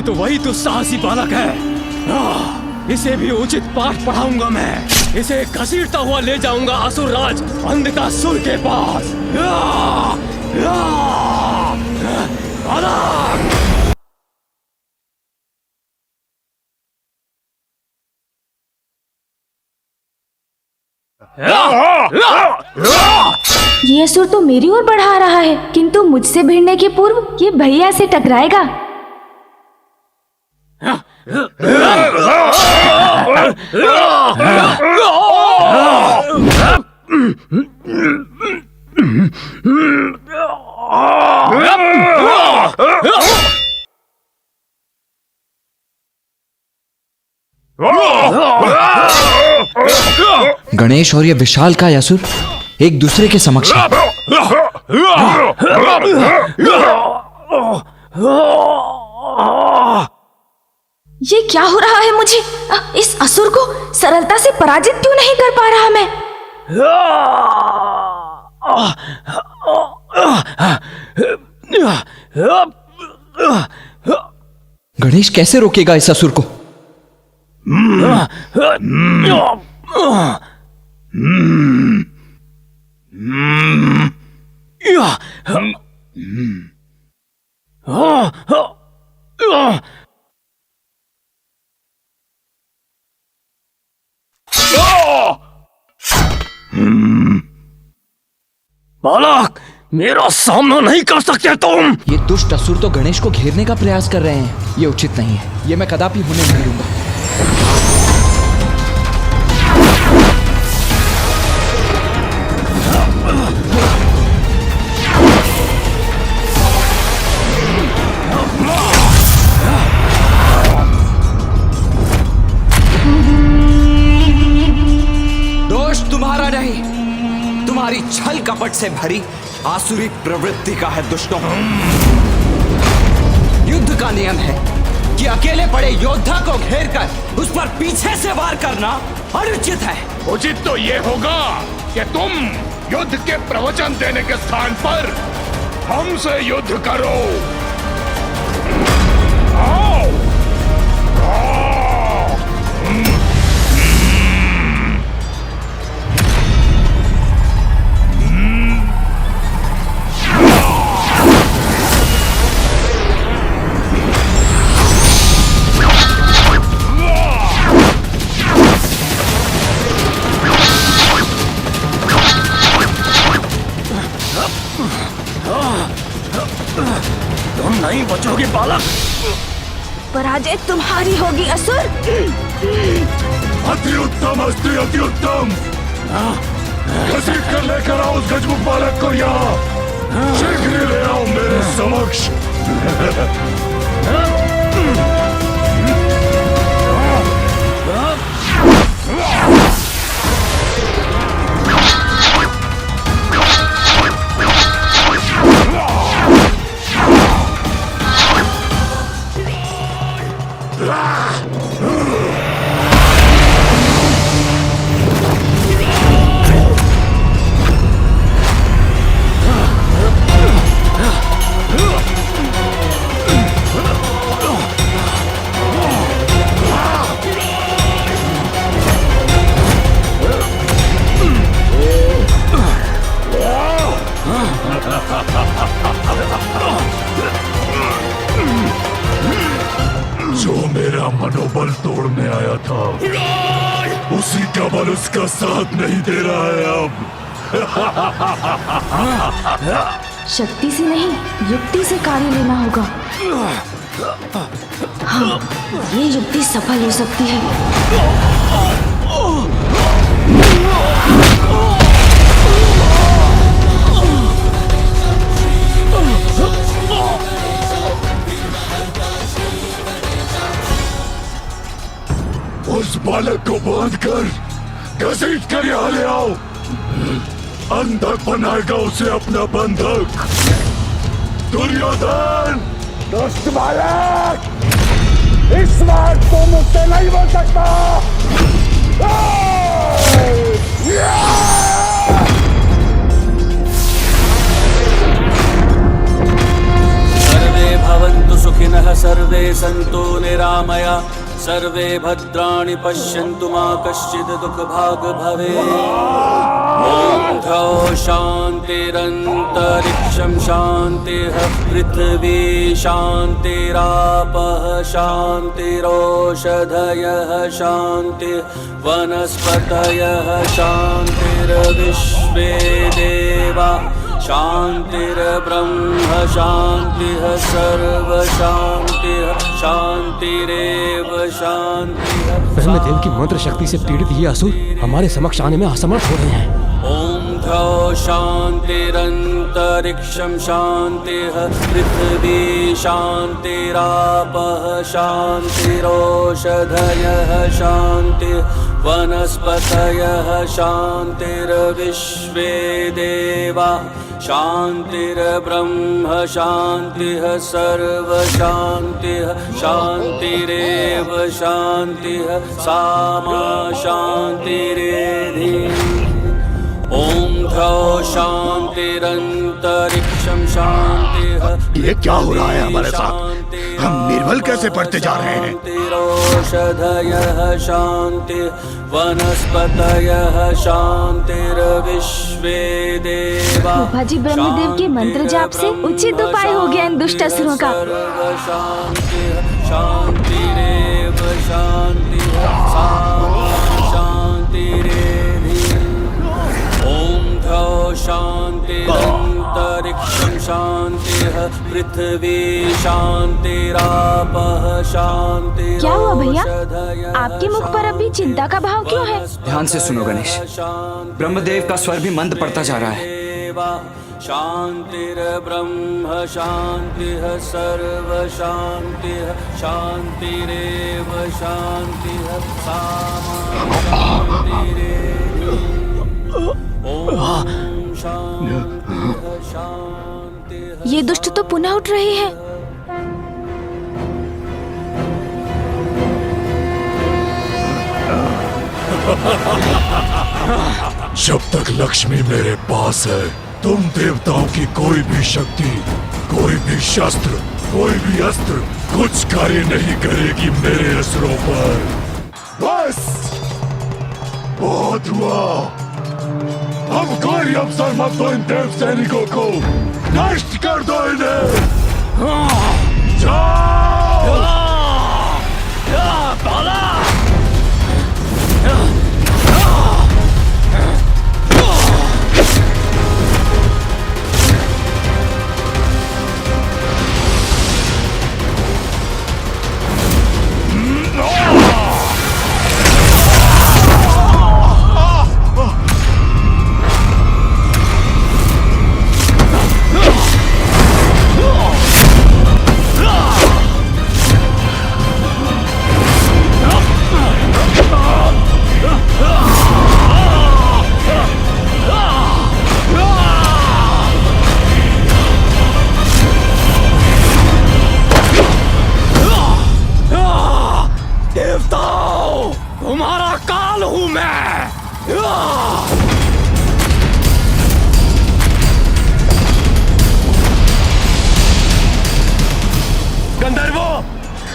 तो वही दुस्साहसी बालक है। इसे भी उचित पाठ पढ़ाऊंगा मैं। इसे घसीटता हुआ ले जाऊंगा असुरराज अंधकासुर के पास। बालक! ये असुर तो मेरी ओर बढ़ा रहा है, किंतु मुझसे भिड़ने के पूर्व ये भैया से टकराएगा। गणेश और ये विशालकाय असुर एक दूसरे के समक्ष हैं। ये क्या हो रहा है मुझे? इस असुर को सरलता से पराजित क्यों नहीं कर पा रहा मैं? गणेश कैसे रोकेगा इस असुर को? बालक, मेरा सामना नहीं कर सकते तुम। ये दुष्ट असुर तो गणेश को घेरने का प्रयास कर रहे हैं। ये उचित नहीं है। ये मैं कदापि होने नहीं दूंगा। दोष तुम्हारा नहीं, तुम्हारी छल कपट से भरी आसुरी प्रवृत्ति का है दुष्टों। युद्ध का नियम है कि अकेले पड़े योद्धा को घेरकर उस पर पीछे से वार करना अनुचित है। उचित तो ये होगा कि तुम युद्ध के प्रवचन देने के स्थान पर हमसे युद्ध करो। आओ! तुम नहीं बचोगे बालक। पराजय तुम्हारी होगी असुर। अति उत्तम अस्ति अति उत्तम। घसीट कर लेकर आओ उस गजमुख बालक को यहाँ। शीघ्र ले आओ मेरे समक्ष। जो मेरा मनोबल तोड़ने आया था, उसी का बल उसका साथ नहीं दे रहा है अब। शक्ति से नहीं, युक्ति से कार्य लेना होगा। हाँ, ये युक्ति सफल हो सकती है। उस बालक को बांध कर घसीट कर यहाँ ले आओ। अंधक बनाएगा उसे अपना बंधक। दुर्योधन, दुष्ट बालक, इस बात को मुझसे नहीं बोल सकता। सर्वे भवन्तु सुखिनः, सर्वे सन्तु निरामया, सर्वे भद्राणि पश्यन्तु, मा कश्चित् दुःखभाग् भवेत्। ॐ द्यौः शान्तिरन्तरिक्षं शान्तिः, पृथिवी शान्तिरापः शान्तिरोषधयः शान्तिः, वनस्पतयः शान्तिर्विश्वे देवा शान्तिर्ब्रह्म शान्तिः, सर्वशान्तिः शान्तिरेव शान्तिः। ब्रह्मदेव की मंत्र शक्ति से पीड़ित ये असुर हमारे समक्ष आने में असमर्थ हो रहे हैं। ॐ द्यौः शान्तिरन्तरिक्षं शान्तिः, पृथिवी शान्तिरापः शान्तिरोषधयः शान्तिः, वनस्पतयः शान्तिर्विश्वे देवा शान्तिर्ब्रह्म शान्तिः, सर्वशान्तिः शान्तिरेव शान्तिः, सामा शान्तिरेधि। ॐ द्यौः शान्तिरन्तरिक्षं शान्तिः। ये क्या हो रहा है हमारे साथ? हम निर्बल कैसे पड़ते जा रहे हैं? शान्तिरोषधयः शान्तिः, वनस्पतयः शान्तिर्विश्वे देवा। जी ब्रह्मदेव के मंत्र जाप से उचित उपाय हो गया इन दुष्ट असुरों का। शान्तिः शान्तिरेव शान्तिः, सामा शान्तिरेधि। ॐ द्यौः शान्तिरन्तरिक्षं शान्तिः, पृथिवी शान्तिरापः शान्तिः। क्या हुआ भैया? आपके मुख पर अभी चिंता का भाव क्यों है? ध्यान से सुनो गणेश, ब्रह्मदेव का स्वर भी मंद पड़ता जा रहा है। शान्तिर्ब्रह्म शान्तिः, सर्वशान्तिः शान्तिरेव शान्तिः, सामा शान्तिरेधि। ॐ शान्तिः शान्तिः। ये दुष्ट तो पुनः उठ रहे हैं। जब तक लक्ष्मी मेरे पास है, तुम देवताओं की कोई भी शक्ति, कोई भी शस्त्र, कोई भी अस्त्र कुछ कार्य नहीं करेगी मेरे असुरों पर। बस बहुत हुआ। अब कोई अवसर मत दो इन देव सैनिकों को, नष्ट कर दो इन्हें। जाओ। तुम्हारा काल हूं मैं। गंधर्वो,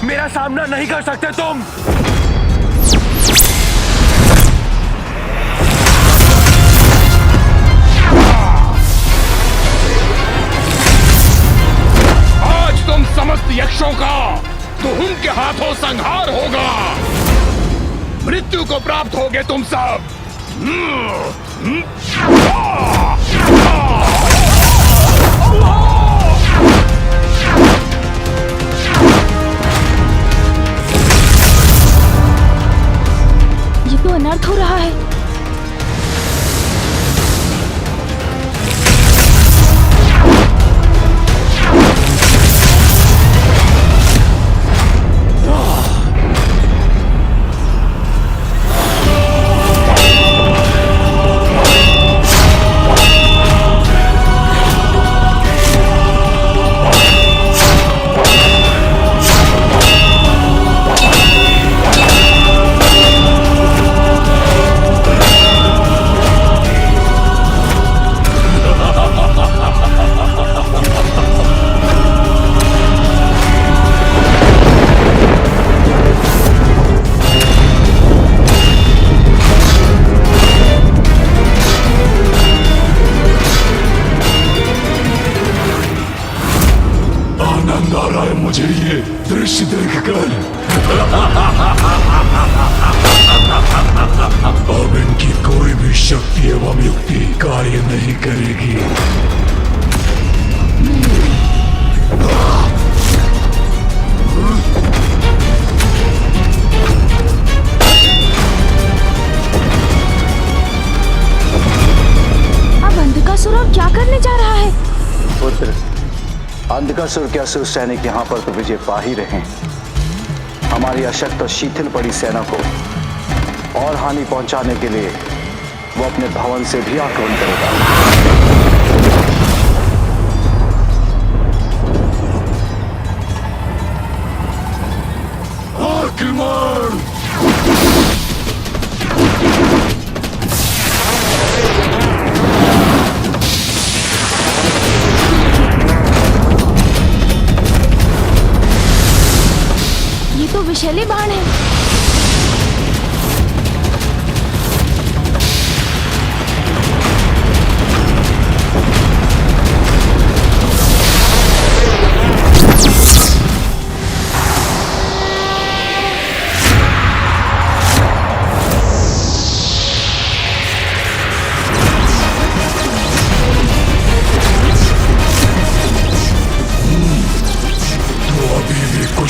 मेरा सामना नहीं कर सकते तुम। आज तुम समस्त यक्षों का तुम के हाथों संहार होगा। मृत्यु को प्राप्त होगे तुम सब। ये तो अनर्थ हो रहा है। मुझे ये दृश्य देखकर अब इनकी कोई भी शक्ति एवं युक्ति कार्य नहीं करेगी। अब अंधकासुर और क्या करने जा रहा है? पुत्र, अंधकासुर के असुर सैनिक यहाँ पर तो विजय पा ही रहे हैं। हमारी अशक्त और शिथिल पड़ी सेना को और हानि पहुंचाने के लिए वो अपने भवन से भी आक्रमण करेगा। आक्रमण! ये तो विषैले बाण है।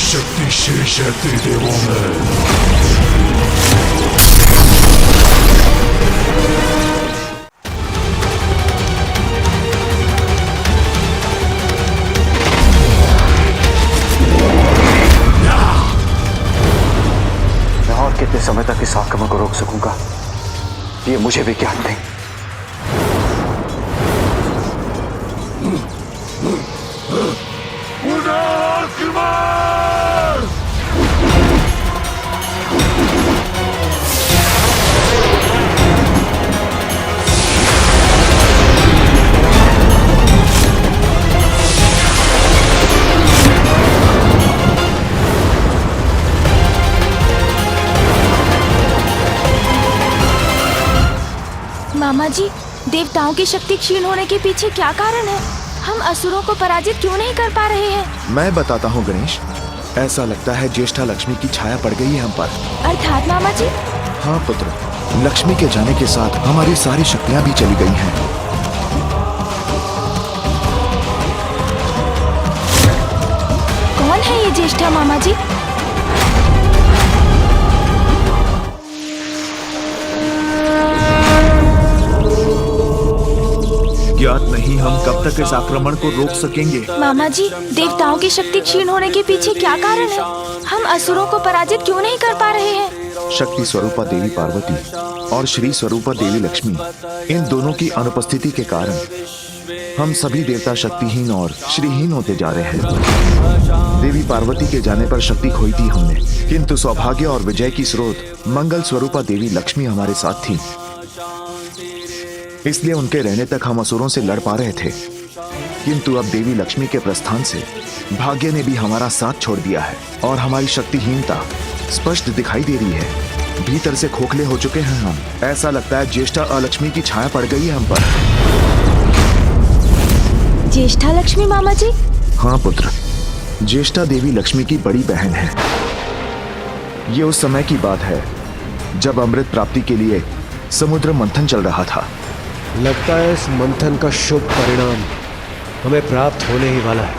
शक्ति शेष है त्रिदेवों में। मैं और कितने समय तक इस आक्रमण को रोक सकूंगा, ये मुझे भी ज्ञात नहीं। मामा जी, देवताओं की शक्ति क्षीण होने के पीछे क्या कारण है? हम असुरों को पराजित क्यों नहीं कर पा रहे हैं? मैं बताता हूँ गणेश, ऐसा लगता है ज्येष्ठा लक्ष्मी की छाया पड़ गई है हम पर। अर्थात मामा जी? हाँ पुत्र, लक्ष्मी के जाने के साथ हमारी सारी शक्तियाँ भी चली गई हैं। कौन है ये ज्येष्ठा मामा जी? ज्ञात नहीं हम कब तक इस आक्रमण को रोक सकेंगे। मामा जी, देवताओं की शक्ति क्षीण होने के पीछे क्या कारण है? हम असुरों को पराजित क्यों नहीं कर पा रहे हैं? शक्ति स्वरूपा देवी पार्वती और श्री स्वरूपा देवी लक्ष्मी, इन दोनों की अनुपस्थिति के कारण हम सभी देवता शक्तिहीन और श्रीहीन होते जा रहे हैं। देवी पार्वती के जाने पर शक्ति खोई थी हमने, किंतु सौभाग्य और विजय की स्रोत मंगल स्वरूपा देवी लक्ष्मी हमारे साथ थी, इसलिए उनके रहने तक हम असुरों से लड़ पा रहे थे। किंतु अब देवी लक्ष्मी के प्रस्थान से भाग्य ने भी हमारा साथ छोड़ दिया है और हमारी शक्तिहीनता स्पष्ट दिखाई दे रही है। भीतर से खोखले हो चुके हैं हम। ऐसा लगता है ज्येष्ठा अलक्ष्मी की छाया पड़ गई है हम पर। ज्येष्ठा लक्ष्मी मामा जी? हाँ पुत्र, ज्येष्ठा देवी लक्ष्मी की बड़ी बहन है। ये उस समय की बात है जब अमृत प्राप्ति के लिए समुद्र मंथन चल रहा था। लगता है इस मंथन का शुभ परिणाम हमें प्राप्त होने ही वाला है।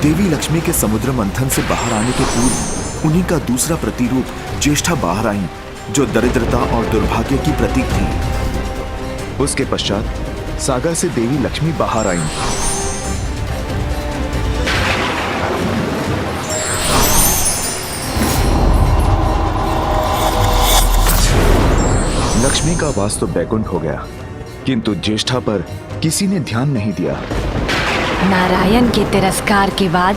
देवी लक्ष्मी के समुद्र मंथन से बाहर आने के पूर्व उन्हीं का दूसरा प्रतिरूप ज्येष्ठा बाहर आई, जो दरिद्रता और दुर्भाग्य की प्रतीक थी। उसके पश्चात सागर से देवी लक्ष्मी बाहर आई। लक्ष्मी का वास तो बैकुंठ हो गया, किंतु ज्येष्ठा पर किसी ने ध्यान नहीं दिया। नारायण के तिरस्कार के बाद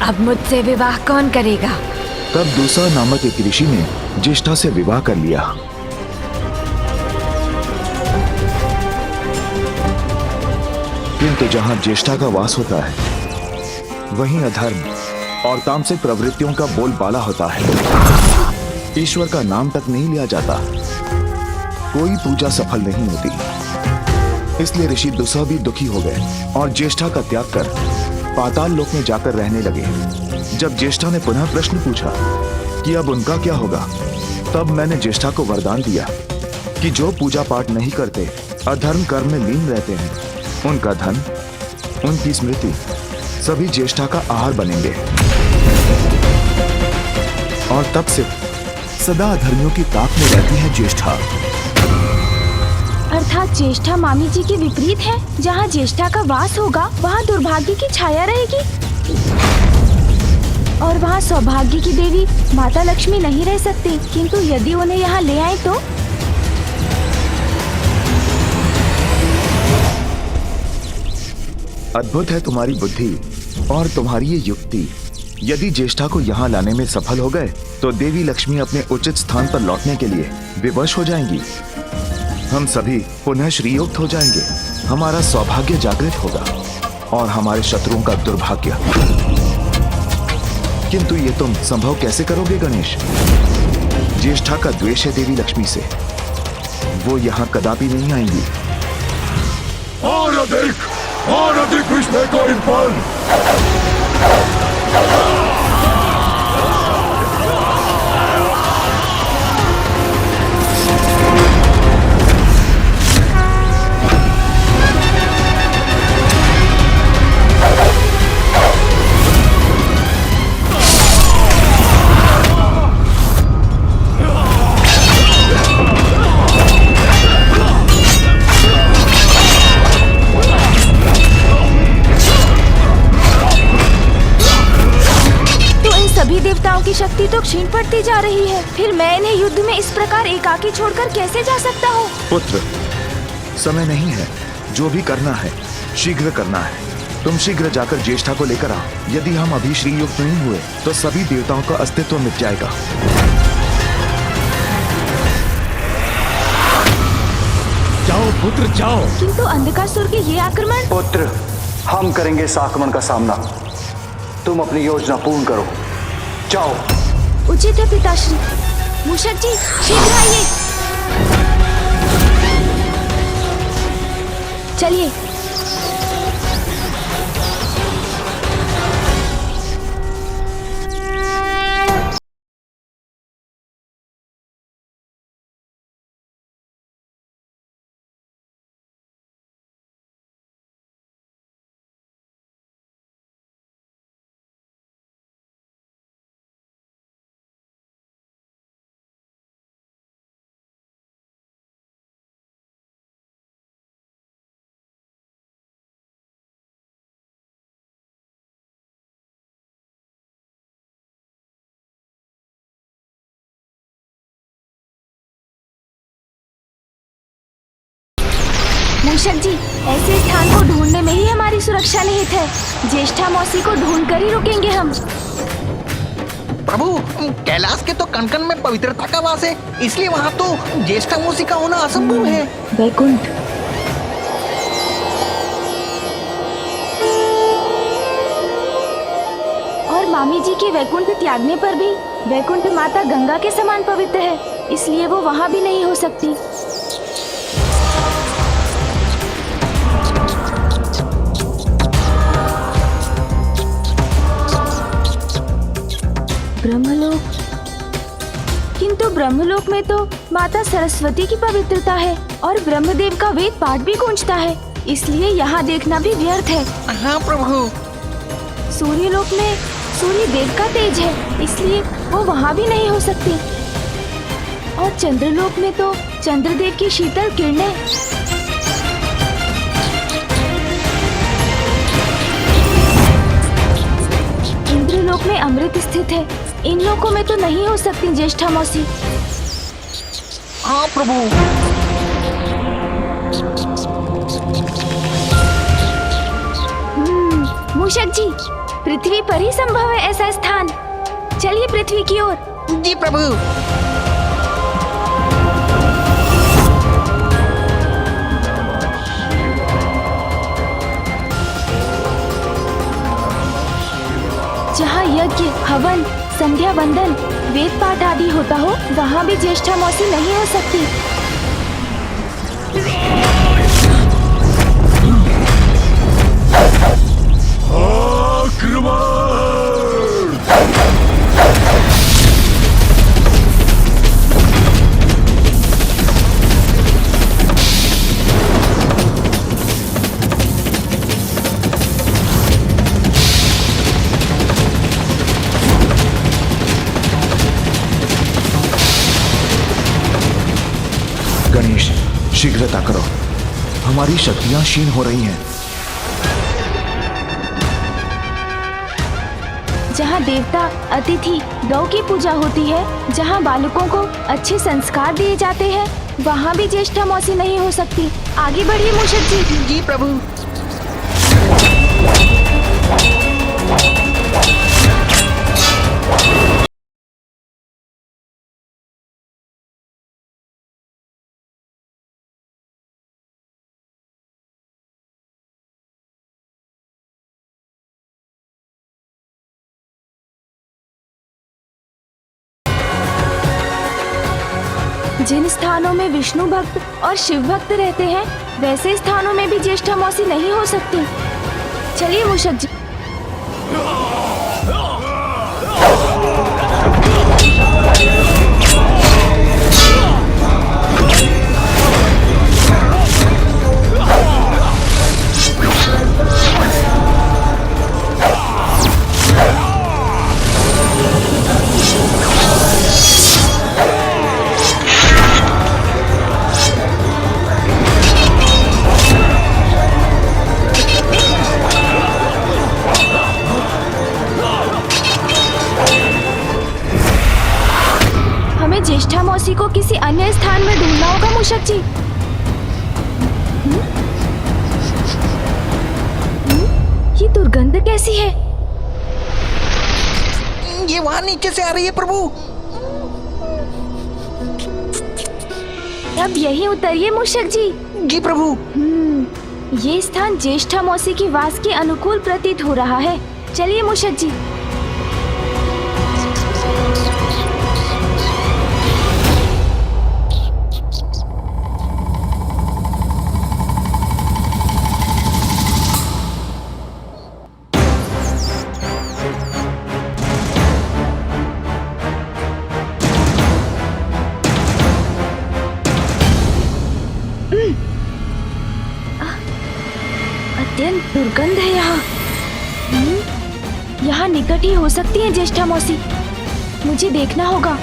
अब मुझसे विवाह कौन करेगा? तब दूसरा नामक एक ऋषि ने ज्येष्ठा से विवाह कर लिया। किंतु जहां ज्येष्ठा का वास होता है, वहीं अधर्म और तामसिक प्रवृत्तियों का बोलबाला होता है। ईश्वर का नाम तक नहीं लिया जाता, कोई पूजा सफल नहीं होती। इसलिए ऋषि दुस्सह भी दुखी हो गए और ज्येष्ठा का त्याग कर पाताल लोक में जाकर रहने लगे। जब ज्येष्ठा ने पुनः प्रश्न पूछा कि अब उनका क्या होगा, तब मैंने ज्येष्ठा को वरदान दिया कि जो पूजा पाठ नहीं करते, अधर्म कर्म में लीन रहते हैं, उनका धन, उनकी स्मृति सभी ज्येष्ठा का आहार बनेंगे। और तब से सदा अधर्मियों की ताक में रहती है ज्येष्ठा। अर्थात ज्येष्ठा मामी जी के विपरीत है। जहाँ ज्येष्ठा का वास होगा वहाँ दुर्भाग्य की छाया रहेगी, और वहाँ सौभाग्य की देवी माता लक्ष्मी नहीं रह सकती। किंतु यदि उन्हें यहाँ ले आए तो? अद्भुत है तुम्हारी बुद्धि और तुम्हारी ये युक्ति। यदि ज्येष्ठा को यहाँ लाने में सफल हो गए तो देवी लक्ष्मी अपने उचित स्थान पर लौटने के लिए विवश हो जाएंगी। हम सभी पुनः श्रीयुक्त हो जाएंगे, हमारा सौभाग्य जागृत होगा और हमारे शत्रुओं का दुर्भाग्य। किंतु ये तुम संभव कैसे करोगे गणेश? ज्येष्ठा का द्वेष है देवी लक्ष्मी से, वो यहाँ कदापि नहीं आएंगी। और अधिक विस्मय को इन पर। की शक्ति तो क्षीण पड़ती जा रही है। फिर मैं इन्हें युद्ध में इस प्रकार एकाकी छोड़कर कैसे जा सकता हूँ? पुत्र, समय नहीं है, जो भी करना है शीघ्र करना है। तुम शीघ्र जाकर ज्येष्ठा को लेकर आओ। यदि हम अभी श्रीयुक्त नहीं हुए तो सभी देवताओं का अस्तित्व मिट जाएगा। जाओ पुत्र जाओ। किंतु अंधकासुर के ये आक्रमण। पुत्र, हम करेंगे इस आक्रमण का सामना। तुम अपनी योजना पूर्ण करो, जाओ। उचित है पिताश्री। मूषक जी शीघ्र आइए। चलिए। मूषक जी, ऐसे स्थान को ढूंढने में ही हमारी सुरक्षा निहित है। ज्येष्ठा मौसी को ढूंढकर ही रुकेंगे हम। प्रभु, कैलाश के तो कण-कण में पवित्रता का वास है, इसलिए वहाँ तो ज्येष्ठा मौसी का होना असंभव है। वैकुंठ। और मामी जी के वैकुंठ त्यागने पर भी वैकुंठ माता गंगा के समान पवित्र है, इसलिए वो वहाँ भी नहीं हो सकती। ब्रह्मलोक। किंतु ब्रह्मलोक में तो माता सरस्वती की पवित्रता है और ब्रह्मदेव का वेद पाठ भी गूंजता है, इसलिए यहाँ देखना भी व्यर्थ है। हाँ प्रभु। सूर्यलोक में सूर्य देव का तेज है, इसलिए वो वहाँ भी नहीं हो सकती। और चंद्रलोक में तो चंद्रदेव की शीतल किरणें। इंद्रलोक में अमृत स्थित है, इन लोकों में तो नहीं हो सकती ज्येष्ठा मौसी। हाँ प्रभु। मूषक जी, पृथ्वी पर ही संभव है ऐसा स्थान। चलिए पृथ्वी की ओर। जी प्रभु। जहाँ यज्ञ, हवन, संध्या वंदन, वेद पाठ आदि होता हो, वहाँ भी ज्येष्ठा मौसी नहीं हो सकती। हाँ। शीघ्रता करो, हमारी शक्तियां क्षीण हो रही हैं। जहाँ देवता, अतिथि, गौ की पूजा होती है, जहाँ बालकों को अच्छे संस्कार दिए जाते हैं, वहाँ भी ज्येष्ठा मौसी नहीं हो सकती। आगे बढ़िए मूषक जी। जी प्रभु। जिन स्थानों में विष्णु भक्त और शिव भक्त रहते हैं, वैसे स्थानों में भी ज्येष्ठा मौसी नहीं हो सकती। चलिए मूषक जी। ज्येष्ठा मौसी को किसी अन्य स्थान में ढूंढना होगा मूषक जी। ये दुर्गंध कैसी है? ये वहाँ नीचे से आ रही है प्रभु। अब यहीं उतरिए मूषक जी। जी प्रभु। ये स्थान ज्येष्ठा मौसी की वास के अनुकूल प्रतीत हो रहा है। चलिए मूषक जी। अत्यंत दुर्गंध है यहाँ। यहाँ निकट ही हो सकती है ज्येष्ठा मौसी। मुझे देखना होगा।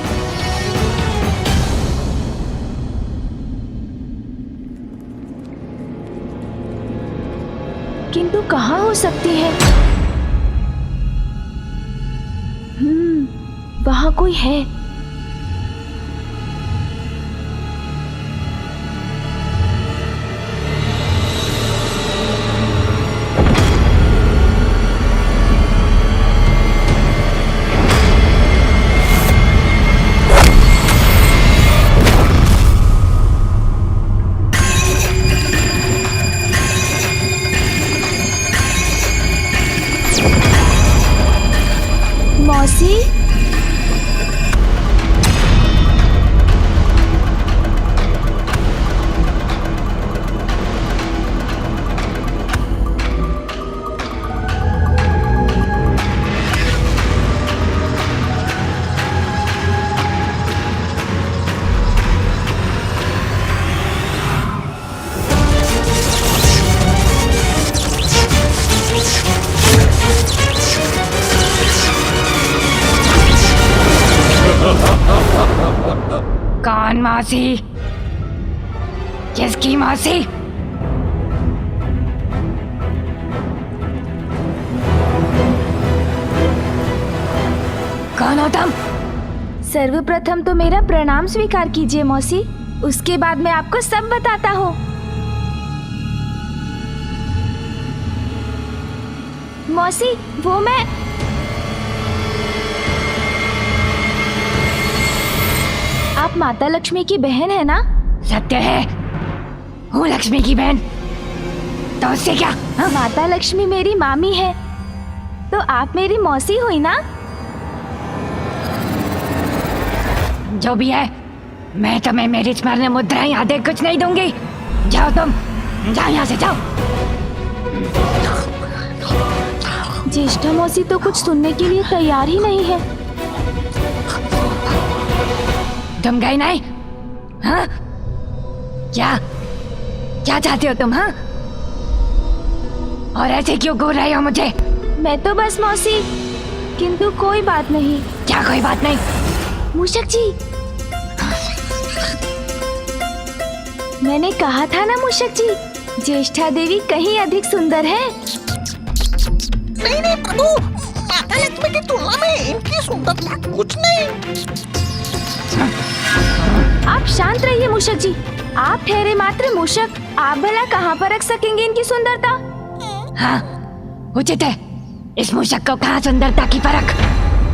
किंतु कहाँ हो सकती है? वहाँ कोई है। मौसी, कौन मौसी? किसकी मौसी? कौन हो तुम? सर्वप्रथम तो मेरा प्रणाम स्वीकार कीजिए मौसी। उसके बाद मैं आपको सब बताता हूँ। मौसी, वो मैं आप माता लक्ष्मी की बहन है ना? सत्य है, हूँ लक्ष्मी की बहन। तो उससे क्या? माता लक्ष्मी मेरी मामी है, तो आप मेरी मौसी हुई ना? जो भी है, मैं तुम्हें मेरी स्मरण मुद्राएं आदि कुछ नहीं दूंगी। जाओ तुम, जाओ यहाँ से जाओ। ज्येष्ठा मौसी तो कुछ सुनने के लिए तैयार ही नहीं है। तुम गई नहीं? हाँ? क्या क्या चाहते हो तुम? हाँ? और ऐसे क्यों घूर रहे हो मुझे? मैं तो बस मौसी, किंतु कोई बात नहीं। क्या कोई बात नहीं? मूषक जी, मैंने कहा था ना मूषक जी, ज्येष्ठा देवी कहीं अधिक सुंदर है। नहीं नहीं प्रभु, माता लक्ष्मी की तुलना में इनकी सुंदरता कुछ नहीं। आप शांत रहिए मूषक जी। आप ठहरे मात्र मूषक, आप भला कहाँ पर रख सकेंगे इनकी सुंदरता? हाँ, उचित है। इस मूषक को कहाँ सुंदरता की परख?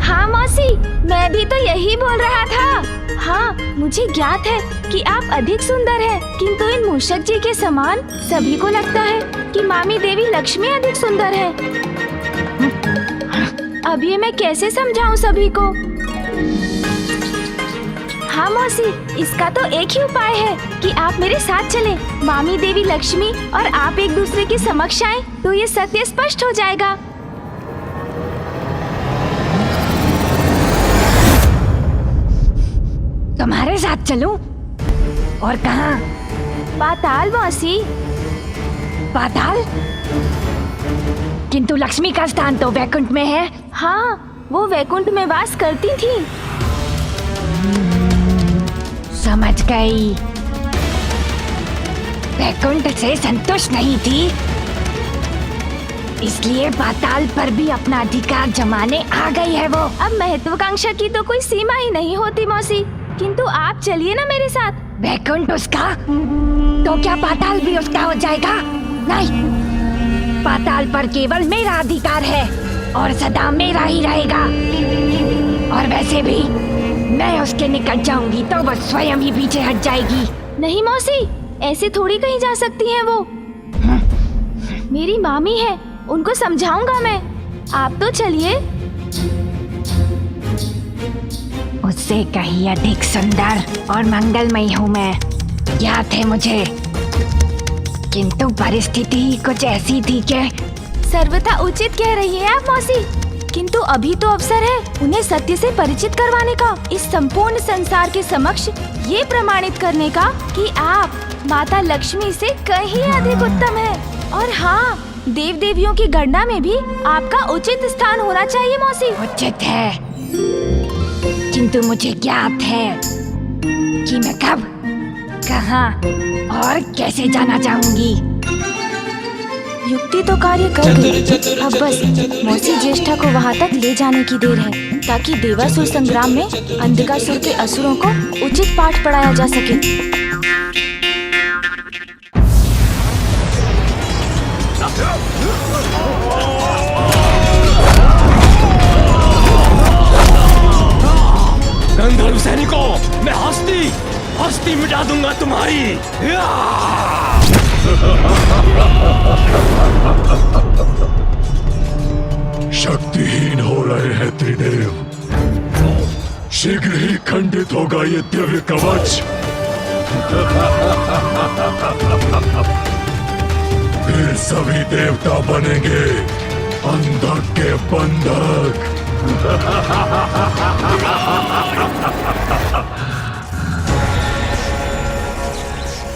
हाँ मौसी, मैं भी तो यही बोल रहा था। हाँ, मुझे ज्ञात है कि आप अधिक सुंदर हैं, किंतु इन मूषक जी के समान सभी को लगता है कि मामी देवी लक्ष्मी अधिक सुंदर है। अब ये मैं कैसे समझाऊं सभी को? हाँ मौसी, इसका तो एक ही उपाय है कि आप मेरे साथ चलें। मामी देवी लक्ष्मी और आप एक दूसरे के समक्ष आएं, तो ये सत्य स्पष्ट हो जाएगा। तुम्हारे साथ चलूं? और कहाँ? पाताल मौसी। पाताल? किंतु लक्ष्मी का स्थान तो वैकुंठ में है। हाँ, वो वैकुंठ में वास करती थी। समझ गई। वैकुंठ से संतुष्ट नहीं थी, इसलिए पाताल पर भी अपना अधिकार जमाने आ गई है वो। अब महत्वाकांक्षा की तो कोई सीमा ही नहीं होती मौसी, किंतु आप चलिए ना मेरे साथ। वैकुंठ उसका, तो क्या पाताल भी उसका हो जाएगा? नहीं, पाताल पर केवल मेरा अधिकार है और सदा मेरा ही रहेगा। और वैसे भी मैं उसके निकट जाऊंगी तो वो स्वयं ही पीछे हट जाएगी। नहीं मौसी, ऐसे थोड़ी कहीं जा सकती हैं वो। मेरी मामी है, उनको समझाऊंगा मैं। आप तो चलिए। उससे कहीं अधिक सुंदर और मंगलमयी हूँ मैं, ज्ञात है मुझे। किंतु परिस्थिति कुछ ऐसी थी कि सर्वथा उचित कह रही है आप मौसी, किंतु अभी तो अवसर है उन्हें सत्य से परिचित करवाने का, इस संपूर्ण संसार के समक्ष ये प्रमाणित करने का कि आप माता लक्ष्मी से कहीं अधिक उत्तम है। और हाँ, देव देवियों की गणना में भी आपका उचित स्थान होना चाहिए मौसी। उचित है, किंतु मुझे ज्ञात है कि मैं कब, कहाँ और कैसे जाना चाहूंगी। युक्ति तो कार्य कर गई, अब बस मौसी ज्येष्ठा को वहाँ तक ले जाने की देर है, ताकि देवासुर संग्राम में अंधकासुर के असुरों को उचित पाठ पढ़ाया जा सके। गंधर्व सैनिकों, मैं हस्ती मिटा दूंगा तुम्हारी। शक्तिहीन हो रहे हैं त्रिदेव। शीघ्र ही खंडित होगा ये दिव्य कवच। फिर सभी देवता बनेंगे अंधक के बंधक।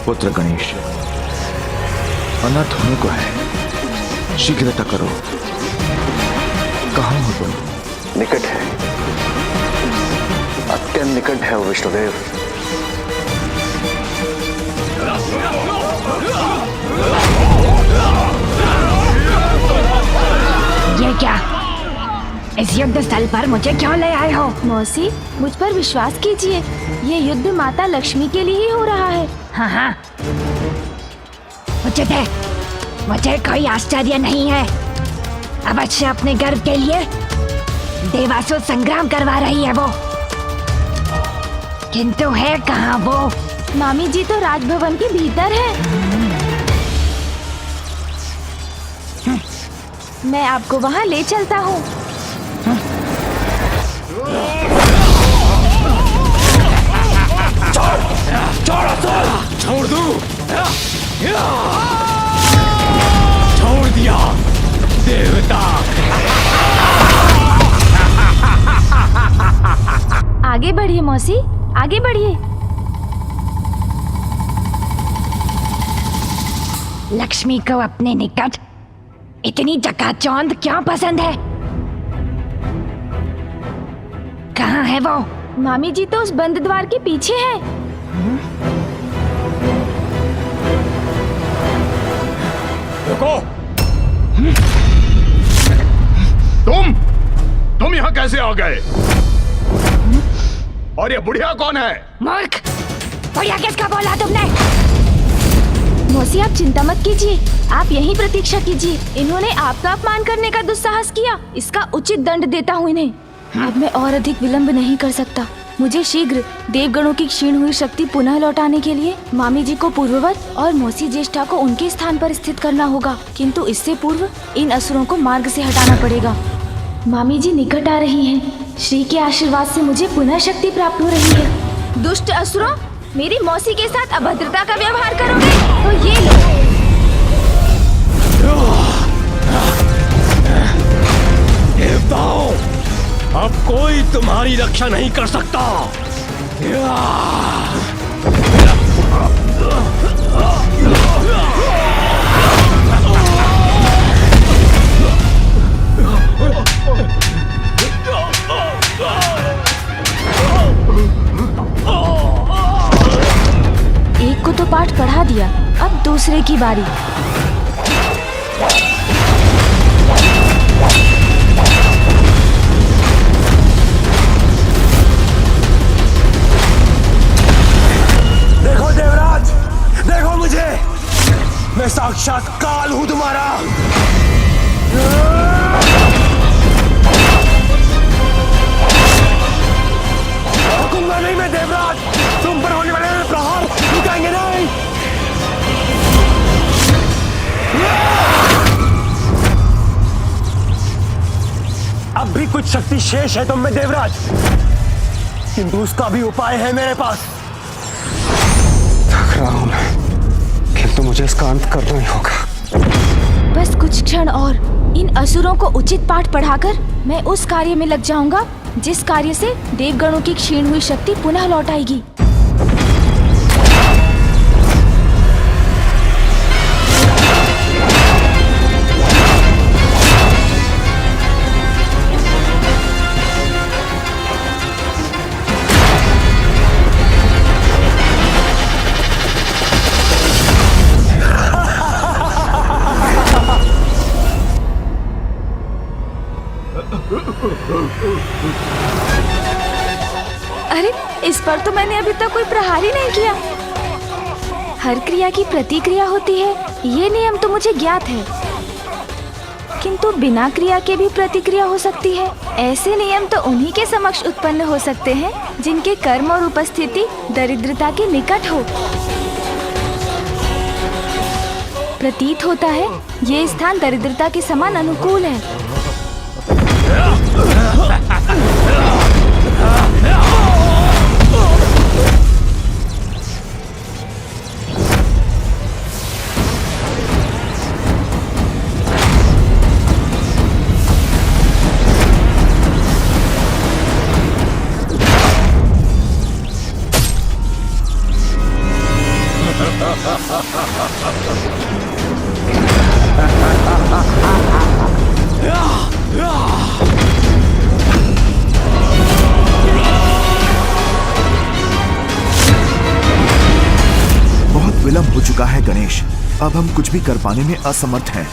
पुत्र गणेश, अनर्थ होने को है, शीघ्रता करो। कहाँ हो तुम? निकट है, अत्यंत निकट है विष्णुदेव। ये क्या? इस युद्ध स्थल पर मुझे क्यों ले आए हो? मौसी, मुझ पर विश्वास कीजिए, ये युद्ध माता लक्ष्मी के लिए ही हो रहा है। हाँ हाँ, उचित है, मुझे कोई आश्चर्य नहीं है। अवश्य अपने गर्व के लिए देवासुर संग्राम करवा रही है वो, किंतु है कहाँ वो? मामी जी तो राजभवन के भीतर है। मैं आपको वहाँ ले चलता हूँ। छोड़ दूं? छोड़ दिया देवता। आगे बढ़िए मौसी, आगे बढ़िए। लक्ष्मी को अपने निकट इतनी चकाचौंध क्यों पसंद है? कहाँ है वो? मामी जी तो उस बंद द्वार के पीछे है। कैसे आ गए? और ये बुढ़िया कौन है? मूर्ख, बुढ़िया किसका बोला तुमने? मौसी आप चिंता मत कीजिए, आप यहीं प्रतीक्षा कीजिए। इन्होंने आपका अपमान करने का दुस्साहस किया, इसका उचित दंड देता हूँ इन्हें। अब मैं और अधिक विलंब नहीं कर सकता। मुझे शीघ्र देवगणों की क्षीण हुई शक्ति पुनः लौटाने के लिए मामी जी को पूर्ववत और मौसी ज्येष्ठा को उनके स्थान पर स्थित करना होगा, किंतु इससे पूर्व इन असुरों को मार्ग से हटाना पड़ेगा। मामी जी निकट आ रही हैं। श्री के आशीर्वाद से मुझे पुनः शक्ति प्राप्त हो रही है। दुष्ट असुरों, मेरी मौसी के साथ अभद्रता का व्यवहार करोगे तो ये लो। देवताओं, अब कोई तुम्हारी रक्षा नहीं कर सकता। एक को तो पाठ पढ़ा दिया, अब दूसरे की बारी। देखो देवराज, देखो मुझे, मैं साक्षात काल हूं तुम्हारा। रुकूंगा नहीं मैं देवराज, तुम पर होने वाले प्रहार रुकेंगे नहीं। अब भी कुछ शक्ति शेष है तुम में देवराज, किंतु उसका भी उपाय है मेरे पास। थक रहा हूं मैं, किंतु मुझे इसका अंत करना ही होगा। बस कुछ क्षण और, इन असुरों को उचित पाठ पढ़ाकर मैं उस कार्य में लग जाऊंगा जिस कार्य से देवगणों की क्षीण हुई शक्ति पुनः लौट आएगी। अरे, इस पर तो मैंने अभी तक कोई प्रहार ही नहीं किया। हर क्रिया की प्रतिक्रिया होती है, ये नियम तो मुझे ज्ञात है, किंतु बिना क्रिया के भी प्रतिक्रिया हो सकती है। ऐसे नियम तो उन्हीं के समक्ष उत्पन्न हो सकते हैं जिनके कर्म और उपस्थिति दरिद्रता के निकट हो। प्रतीत होता है ये स्थान दरिद्रता के समान अनुकूल है। बहुत विलंब हो चुका है गणेश, अब हम कुछ भी कर पाने में असमर्थ हैं।